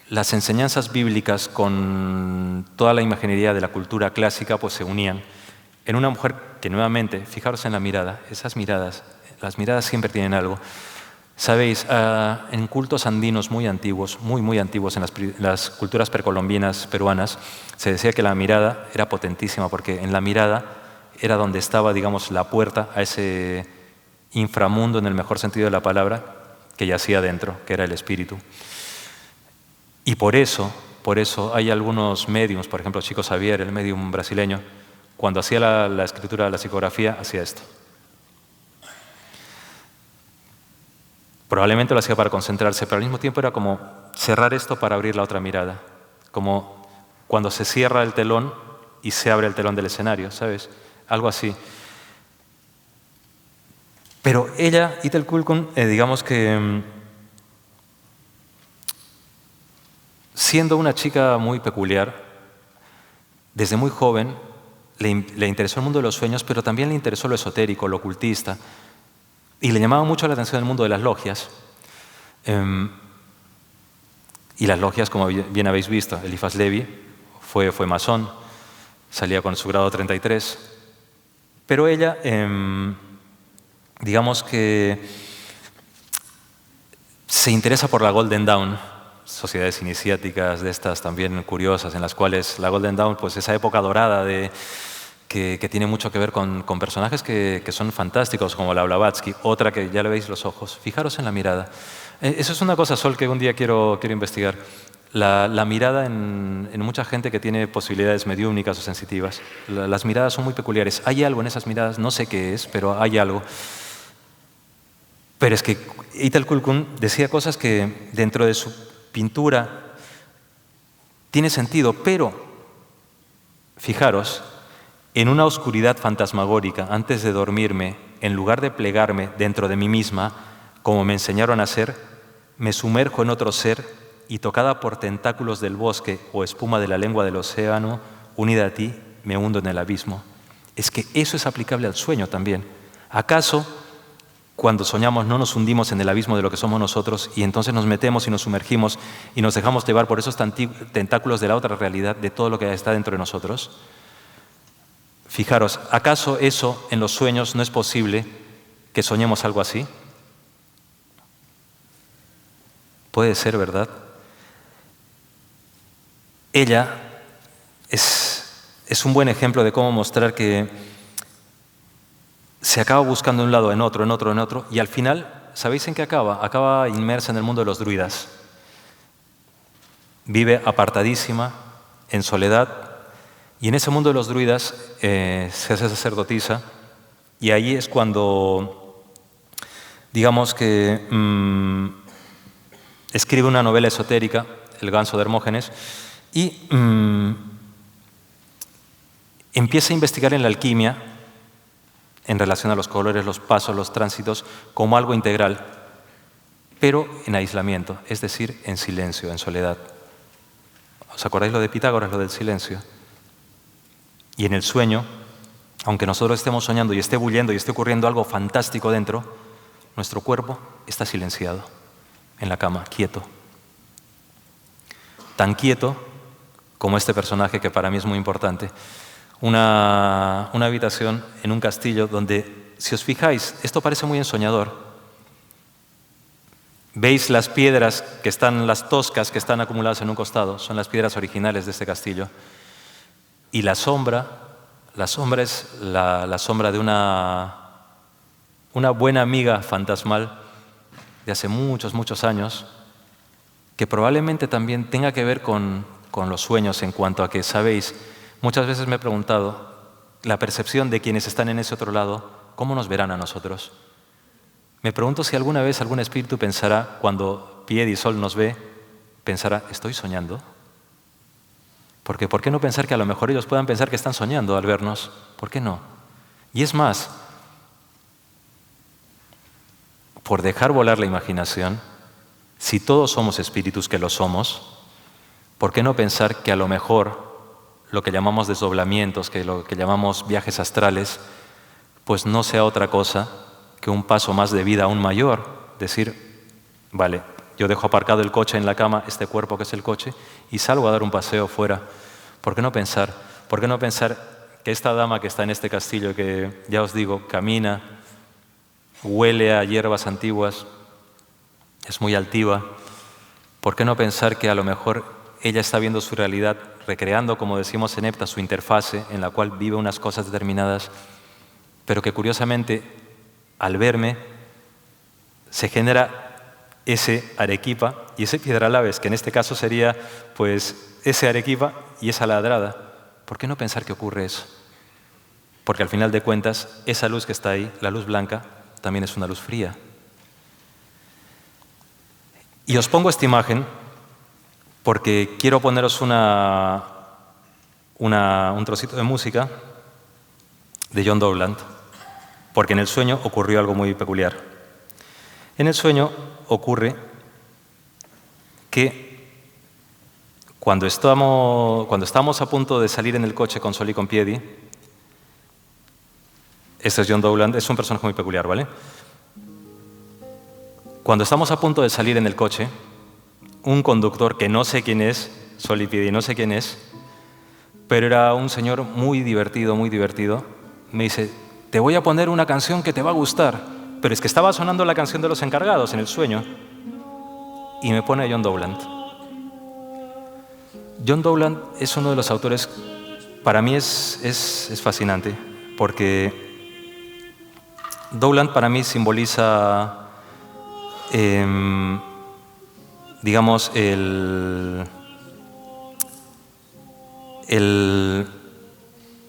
las enseñanzas bíblicas con toda la imaginería de la cultura clásica pues se unían en una mujer que nuevamente, fijaros en la mirada, esas miradas, Las miradas siempre tienen algo. Sabéis, en cultos andinos muy antiguos, muy antiguos, en las culturas precolombinas peruanas, se decía que la mirada era potentísima, porque en la mirada era donde estaba, digamos, la puerta a ese inframundo, en el mejor sentido de la palabra, que yacía dentro, que era el espíritu. Y por eso hay algunos médiums, por ejemplo, Chico Xavier, el médium brasileño, cuando hacía la escritura, la psicografía, hacía esto. Probablemente lo hacía para concentrarse, pero al mismo tiempo era como cerrar esto para abrir la otra mirada. Como cuando se cierra el telón y se abre el telón del escenario, ¿sabes? Algo así. Pero ella, Ithel Kulkun, digamos que siendo una chica muy peculiar, desde muy joven le interesó el mundo de los sueños, pero también le interesó lo esotérico, lo ocultista. Y le llamaba mucho la atención el mundo de las logias. Y las logias, como bien habéis visto, Eliphas Levi fue masón, salía con su grado 33. Pero ella, digamos que se interesa por la Golden Dawn, sociedades iniciáticas de estas también curiosas, en las cuales la Golden Dawn, pues esa época dorada que tiene mucho que ver con personajes que son fantásticos, como la Blavatsky, otra que ya le veis los ojos. Fijaros en la mirada. Eso es una cosa, Sol, que un día quiero investigar. La mirada en mucha gente que tiene posibilidades mediúmnicas o sensitivas. Las miradas son muy peculiares. Hay algo en esas miradas, no sé qué es, pero hay algo. Pero es que Ithel Kulkun decía cosas que dentro de su pintura tiene sentido, pero fijaros, en una oscuridad fantasmagórica, antes de dormirme, en lugar de plegarme dentro de mí misma, como me enseñaron a hacer, me sumerjo en otro ser y tocada por tentáculos del bosque o espuma de la lengua del océano, unida a ti, me hundo en el abismo. Es que eso es aplicable al sueño también. ¿Acaso cuando soñamos no nos hundimos en el abismo de lo que somos nosotros y entonces nos metemos y nos sumergimos y nos dejamos llevar por esos tentáculos de la otra realidad, de todo lo que está dentro de nosotros? Fijaros, ¿acaso eso en los sueños no es posible que soñemos algo así? Puede ser, ¿verdad? Ella es un buen ejemplo de cómo mostrar que se acaba buscando de un lado en otro, y al final, ¿sabéis en qué acaba? Acaba inmersa en el mundo de los druidas. Vive apartadísima, en soledad, y en ese mundo de los druidas se hace sacerdotisa, y ahí es cuando, digamos que escribe una novela esotérica, El ganso de Hermógenes, y empieza a investigar en la alquimia en relación a los colores, los pasos, los tránsitos, como algo integral, pero en aislamiento, es decir, en silencio, en soledad. ¿Os acordáis lo de Pitágoras, lo del silencio? Y en el sueño, aunque nosotros estemos soñando y esté bullendo y esté ocurriendo algo fantástico dentro, nuestro cuerpo está silenciado, en la cama, quieto. Tan quieto como este personaje que para mí es muy importante. Una habitación en un castillo donde, si os fijáis, esto parece muy ensoñador. ¿Veis las piedras que están, las toscas que están acumuladas en un costado? Son las piedras originales de este castillo. Y la sombra es la sombra de una buena amiga fantasmal de hace muchos años, que probablemente también tenga que ver con los sueños, en cuanto a que, sabéis, muchas veces me he preguntado, la percepción de quienes están en ese otro lado, ¿cómo nos verán a nosotros? Me pregunto si alguna vez algún espíritu pensará, cuando Pied y Sol nos ve, pensará, ¿estoy soñando? Porque ¿por qué no pensar que a lo mejor ellos puedan pensar que están soñando al vernos? ¿Por qué no? Y es más, por dejar volar la imaginación, si todos somos espíritus, que lo somos, ¿por qué no pensar que a lo mejor lo que llamamos desdoblamientos, que lo que llamamos viajes astrales, pues no sea otra cosa que un paso más de vida aún mayor? Decir, vale, yo dejo aparcado el coche en la cama, este cuerpo que es el coche, y salgo a dar un paseo fuera. ¿Por qué no pensar? ¿Por qué no pensar que esta dama que está en este castillo, que ya os digo, camina huele a hierbas antiguas, es muy altiva. ¿Por qué no pensar que a lo mejor ella está viendo su realidad, recreando, como decimos en Hepta, su interfase, en la cual vive unas cosas determinadas, pero que curiosamente, al verme, se genera ese Arequipa y ese Piedralabes, que en este caso sería pues ese Arequipa y esa ladrada? ¿Por qué no pensar que ocurre eso? Porque al final de cuentas, esa luz que está ahí, la luz blanca, también es una luz fría. Y os pongo esta imagen porque quiero poneros un trocito de música de John Dowland, porque en el sueño ocurrió algo muy peculiar. En el sueño ocurre que cuando estamos a punto de salir en el coche con Sol y con Piedi, este es John Dowland, es un personaje muy peculiar, ¿vale? Cuando estamos a punto de salir en el coche, un conductor que no sé quién es, Sol y Piedi, no sé quién es, pero era un señor muy divertido, me dice: te voy a poner una canción que te va a gustar. Pero es que estaba sonando la canción de Los Encargados en el sueño y me pone a John Dowland. John Dowland es uno de los autores, para mí es fascinante, porque Dowland para mí simboliza, digamos, el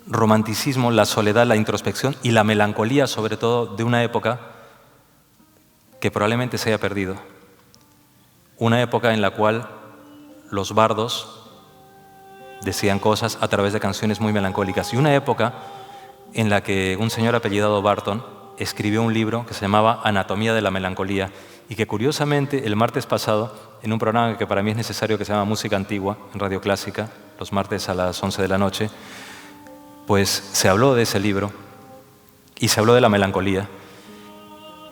romanticismo, la soledad, la introspección y la melancolía, sobre todo, de una época que probablemente se haya perdido. Una época en la cual los bardos decían cosas a través de canciones muy melancólicas. Y una época en la que un señor apellidado Barton escribió un libro que se llamaba Anatomía de la Melancolía y que curiosamente el martes pasado, en un programa que para mí es necesario que se llama Música Antigua, en Radio Clásica, los martes a las 11 de la noche, pues se habló de ese libro y se habló de la melancolía.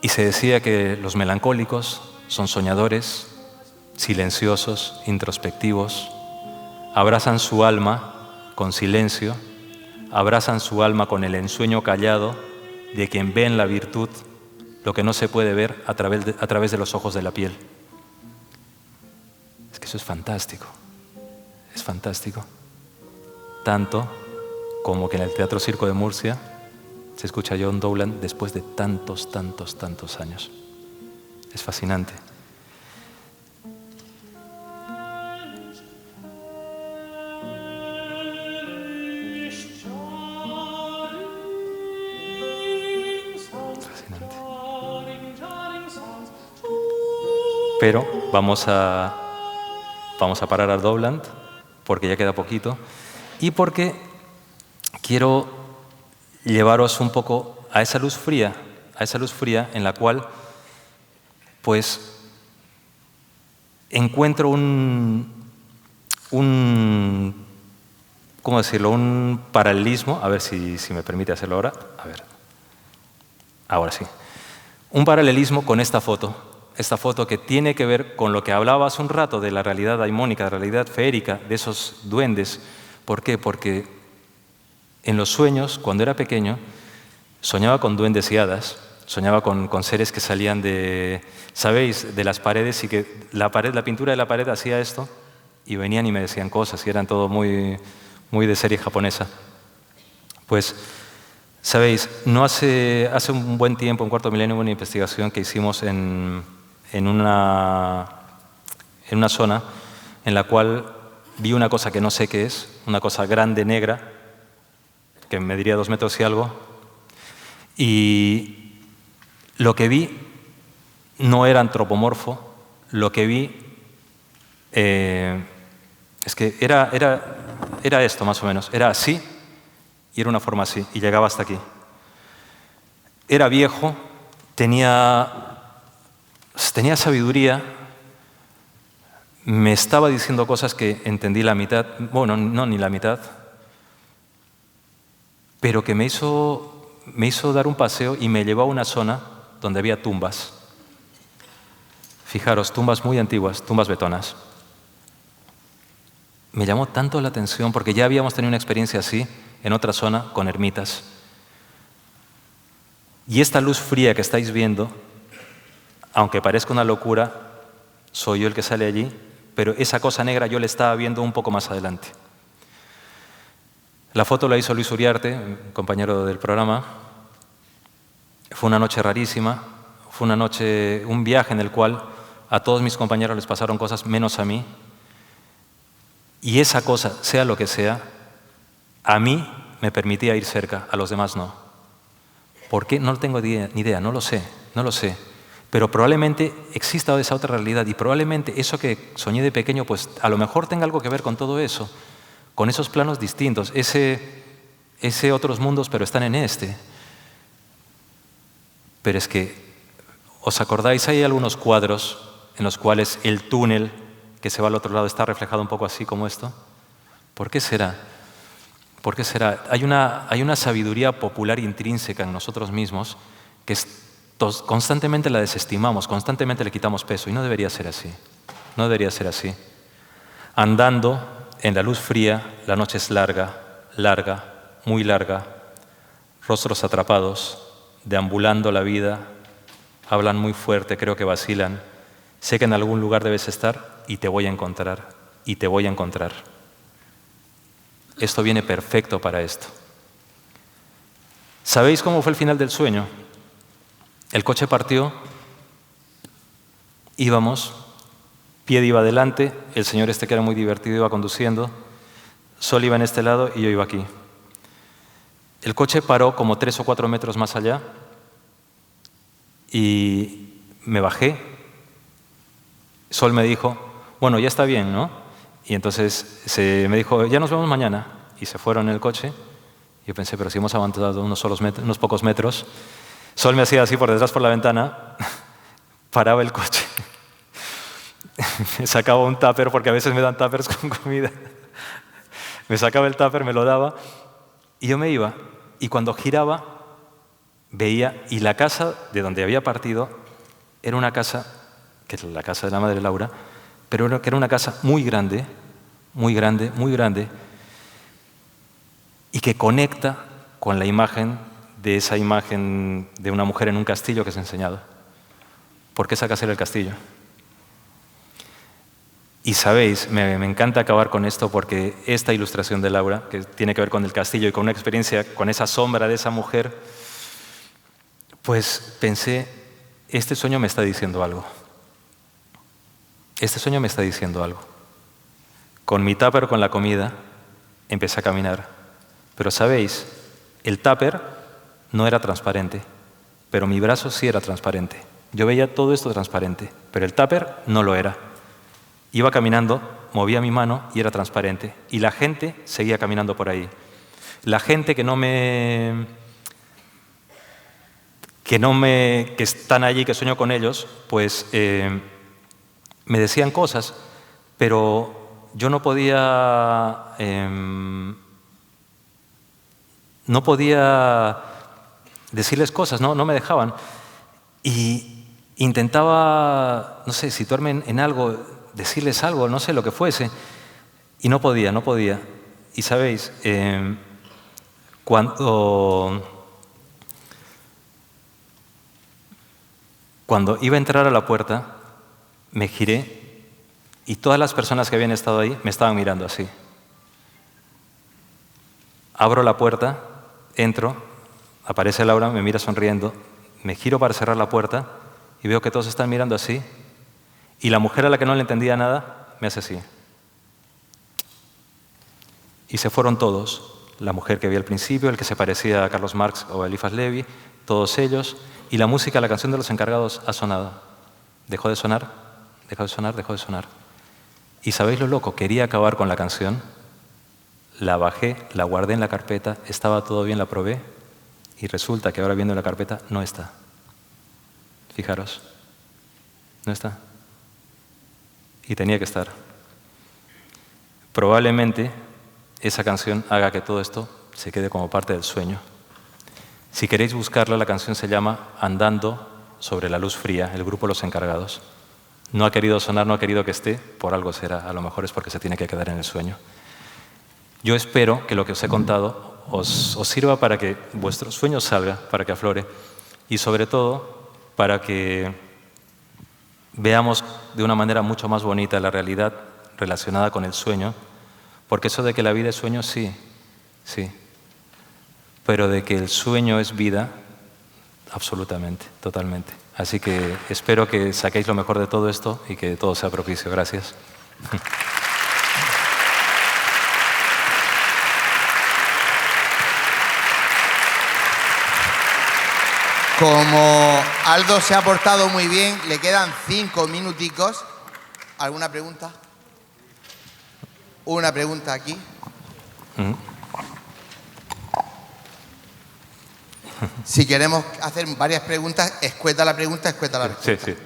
Y se decía que los melancólicos son soñadores, silenciosos, introspectivos, abrazan su alma con silencio, abrazan su alma con el ensueño callado de quien ve en la virtud lo que no se puede ver a través de los ojos de la piel. Es que eso es fantástico, tanto como que en el Teatro Circo de Murcia se escucha a John Dowland después de tantos años. Es fascinante. Fascinante. Pero vamos a parar a Dowland porque ya queda poquito y porque quiero llevaros un poco a esa luz fría en la cual pues encuentro ¿cómo decirlo? Un paralelismo, a ver si me permite hacerlo ahora. A ver, ahora sí. Un paralelismo con esta foto que tiene que ver con lo que hablaba hace un rato de la realidad daimónica, de la realidad feérica, de esos duendes. ¿Por qué? Porque en los sueños, cuando era pequeño, soñaba con duendes y hadas, soñaba con seres que salían ¿sabéis?, de las paredes y que la pintura de la pared hacía esto y venían y me decían cosas y eran todo muy de serie japonesa. Pues, ¿sabéis? No hace un buen tiempo, un cuarto milenio, hubo una investigación que hicimos en una zona en la cual vi una cosa que no sé qué es, una cosa grande, negra, que mediría 2 metros y algo, y lo que vi no era antropomorfo, lo que vi es que era esto más o menos, era así y era una forma así y llegaba hasta aquí. Era viejo, tenía sabiduría, me estaba diciendo cosas que entendí la mitad, bueno, no ni la mitad, pero que me hizo dar un paseo y me llevó a una zona donde había tumbas. Fijaros, tumbas muy antiguas, tumbas betonas. Me llamó tanto la atención porque ya habíamos tenido una experiencia así en otra zona con ermitas. Y esta luz fría que estáis viendo, aunque parezca una locura, soy yo el que sale allí, pero esa cosa negra yo la estaba viendo un poco más adelante. La foto la hizo Luis Uriarte, compañero del programa. Fue una noche rarísima, fue una noche, un viaje en el cual a todos mis compañeros les pasaron cosas menos a mí. Y esa cosa, sea lo que sea, a mí me permitía ir cerca, a los demás no. ¿Por qué? No tengo ni idea, no lo sé. Pero probablemente exista esa otra realidad y probablemente eso que soñé de pequeño, pues a lo mejor tenga algo que ver con todo eso, con esos planos distintos, ese otros mundos, pero están en este. Pero es que, ¿os acordáis? Hay algunos cuadros en los cuales el túnel que se va al otro lado está reflejado un poco así como esto. ¿Por qué será? ¿Por qué será? Hay una sabiduría popular intrínseca en nosotros mismos que constantemente la desestimamos, constantemente le quitamos peso y no debería ser así. No debería ser así. Andando en la luz fría, la noche es larga, larga, muy larga, rostros atrapados, deambulando la vida, hablan muy fuerte, creo que vacilan. Sé que en algún lugar debes estar y te voy a encontrar, y te voy a encontrar. Esto viene perfecto para esto. ¿Sabéis cómo fue el final del sueño? El coche partió, íbamos, Pied iba adelante, el señor este que era muy divertido iba conduciendo, Sol iba en este lado y yo iba aquí. El coche paró como 3 o 4 metros más allá y me bajé. Sol me dijo, bueno, ya está bien, ¿no? Y entonces me dijo, ya nos vemos mañana. Y se fueron en el coche. Yo pensé, pero si hemos avanzado unos pocos metros. Sol me hacía así por detrás por la ventana, paraba el coche, me sacaba un tupper, porque a veces me dan tuppers con comida. Me sacaba el tupper, me lo daba y yo me iba. Y cuando giraba, veía, y la casa de donde había partido era una casa, que es la casa de la madre Laura, pero que era una casa muy grande, muy grande, muy grande, y que conecta con la imagen de esa imagen de una mujer en un castillo que os he enseñado. Porque esa casa era el castillo. Y sabéis, me encanta acabar con esto porque esta ilustración de Laura, que tiene que ver con el castillo y con una experiencia, con esa sombra de esa mujer, pues pensé, este sueño me está diciendo algo. Este sueño me está diciendo algo. Con mi tupper, con la comida, empecé a caminar. Pero sabéis, el tupper no era transparente, pero mi brazo sí era transparente. Yo veía todo esto transparente, pero el tupper no lo era. Iba caminando, movía mi mano y era transparente. Y la gente seguía caminando por ahí. La gente que están allí, que sueño con ellos, pues me decían cosas, pero yo no podía decirles cosas, no me dejaban. Y intentaba, no sé, situarme en algo, decirles algo, no sé lo que fuese, y no podía. Y sabéis, cuando iba a entrar a la puerta, me giré y todas las personas que habían estado ahí me estaban mirando así. Abro la puerta, entro, aparece Laura, me mira sonriendo, me giro para cerrar la puerta y veo que todos están mirando así. Y la mujer a la que no le entendía nada me hace así. Y se fueron todos. La mujer que vi al principio, el que se parecía a Carlos Marx o a Eliphas Levi, todos ellos. Y la música, la canción de los encargados ha sonado. Dejó de sonar, dejó de sonar, dejó de sonar. ¿Y sabéis lo loco? Quería acabar con la canción. La bajé, la guardé en la carpeta, estaba todo bien, la probé. Y resulta que ahora viendo la carpeta no está. Fijaros, no está. Y tenía que estar. Probablemente esa canción haga que todo esto se quede como parte del sueño. Si queréis buscarla, la canción se llama Andando sobre la luz fría, el grupo Los Encargados. No ha querido sonar, no ha querido que esté, por algo será, a lo mejor es porque se tiene que quedar en el sueño. Yo espero que lo que os he contado os sirva para que vuestro sueño salga, para que aflore. y sobre todo para que veamos de una manera mucho más bonita la realidad relacionada con el sueño, porque eso de que la vida es sueño, sí, pero de que el sueño es vida, absolutamente, totalmente. Así que espero que saquéis lo mejor de todo esto y que todo sea propicio. Gracias. Como Aldo se ha portado muy bien, le quedan 5 minuticos. ¿Alguna pregunta? Una pregunta aquí. Si queremos hacer varias preguntas, escueta la pregunta, escueta la respuesta. Sí.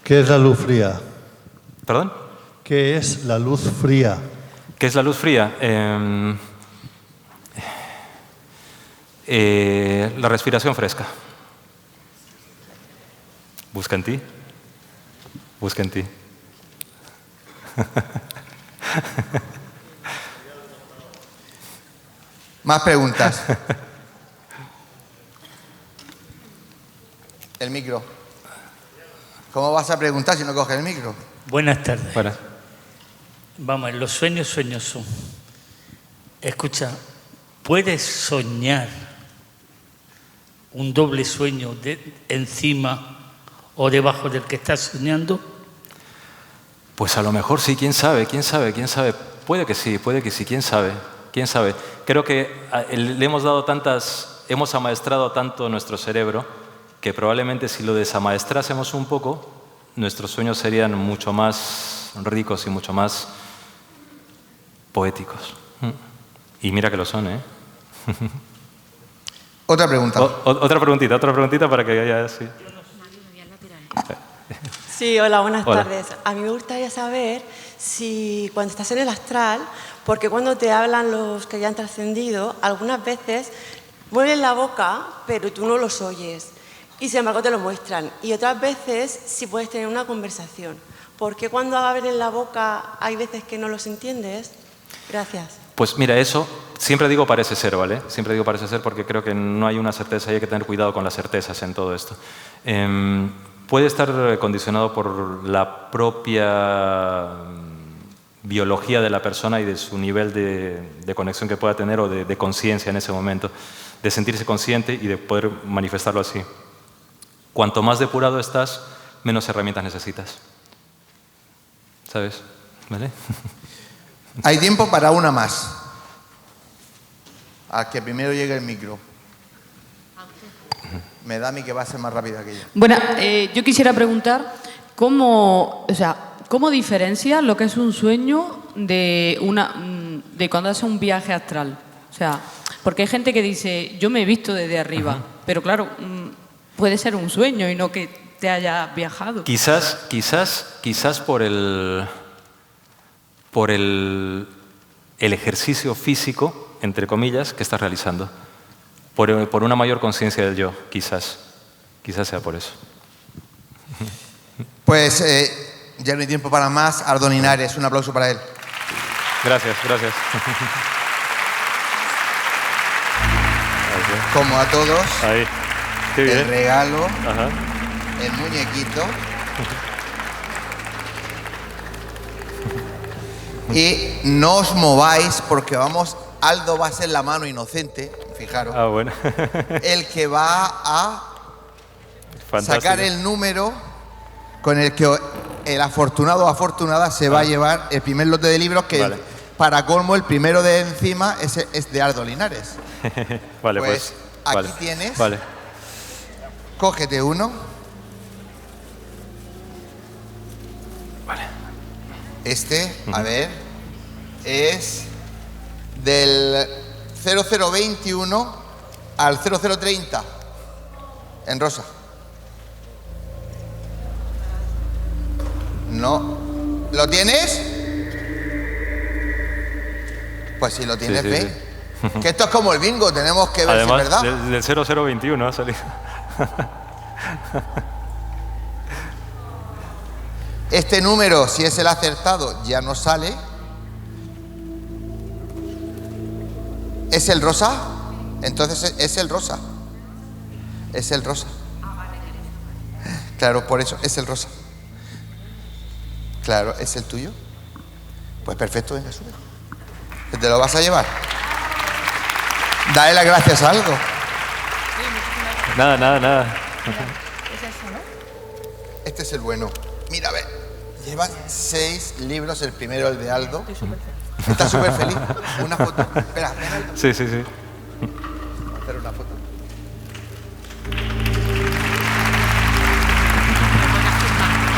¿Qué es la luz fría? ¿Perdón? ¿Qué es la luz fría? ¿Qué es la luz fría? La respiración fresca. Busca en ti. Busca en ti. Más preguntas. El micro. ¿Cómo vas a preguntar si no coges el micro? Buenas tardes. Buenas. Vamos, los sueños son. Escucha, ¿puedes soñar un doble sueño encima o debajo del que estás soñando? Pues a lo mejor sí, quién sabe. Puede que sí, quién sabe. Creo que hemos amaestrado tanto nuestro cerebro que probablemente si lo desamaestrásemos un poco, nuestros sueños serían mucho más ricos y mucho más poéticos. Y mira que lo son, ¿eh? Otra pregunta. Otra preguntita para que haya así. Sí, hola, buenas tardes. A mí me gustaría saber si cuando estás en el astral, porque cuando te hablan los que ya han trascendido, algunas veces mueven la boca, pero tú no los oyes. Y sin embargo te lo muestran. Y otras veces sí puedes tener una conversación. ¿Por qué cuando abren la boca hay veces que no los entiendes? Gracias. Pues mira, eso siempre digo parece ser, ¿vale? Siempre digo parece ser porque creo que no hay una certeza y hay que tener cuidado con las certezas en todo esto. Puede estar condicionado por la propia biología de la persona y de su nivel de conexión que pueda tener o de conciencia en ese momento, de sentirse consciente y de poder manifestarlo así. Cuanto más depurado estás, menos herramientas necesitas. ¿Sabes? ¿Vale? Hay tiempo para una más. Al que primero llegue el micro. Me da a mí que va a ser más rápida que ella. Bueno, yo quisiera preguntar cómo diferencia lo que es un sueño de cuando haces un viaje astral. O sea, porque hay gente que dice, yo me he visto desde arriba, pero claro, puede ser un sueño y no que te haya viajado. Quizás por el ejercicio físico, entre comillas, que estás realizando. Por una mayor conciencia del yo, quizás sea por eso. Pues ya no hay tiempo para más. Aldo Linares, un aplauso para él. Gracias. Como a todos, Ahí. Qué bien. el regalo, Ajá. el muñequito. Y no os mováis porque Aldo va a ser la mano inocente, fijaros, Bueno. el que va a Fantástico. sacar el número con el que el afortunado o afortunada se va a llevar el primer lote de libros que, Vale. para colmo, el primero de encima es de Aldo Linares. Vale, Pues aquí vale. tienes. Vale. Cógete uno. Vale. Este, a ver, es del 0021 al 0030 en rosa. No. ¿Lo tienes? Pues si lo tienes, Sí, ve. sí. Que esto es como el bingo, tenemos que ver si es Además, verdad. del 0021 ha salido. Este número, si es el acertado, ya no sale. ¿Es el rosa? Entonces es el rosa. Es el rosa. Claro, por eso es el rosa. Claro, ¿es el tuyo? Pues perfecto, venga, sube. ¿Te lo vas a llevar? Dale las gracias a algo. Nada. Este es el bueno. Mira, a ver, lleva 6 libros, el primero el de Aldo. Está súper feliz. Una foto. Espera, ven, Aldo. Sí. Vamos a hacer una foto.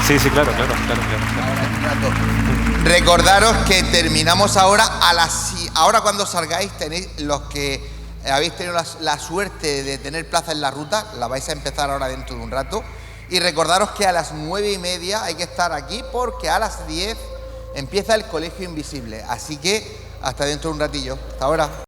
Sí, claro. Ahora, un rato. Recordaros que terminamos ahora a ahora cuando salgáis tenéis los que habéis tenido la suerte de tener plaza en la ruta, la vais a empezar ahora dentro de un rato. Y recordaros que a las 9:30 hay que estar aquí porque a las 10 empieza el Colegio Invisible. Así que hasta dentro de un ratillo. Hasta ahora.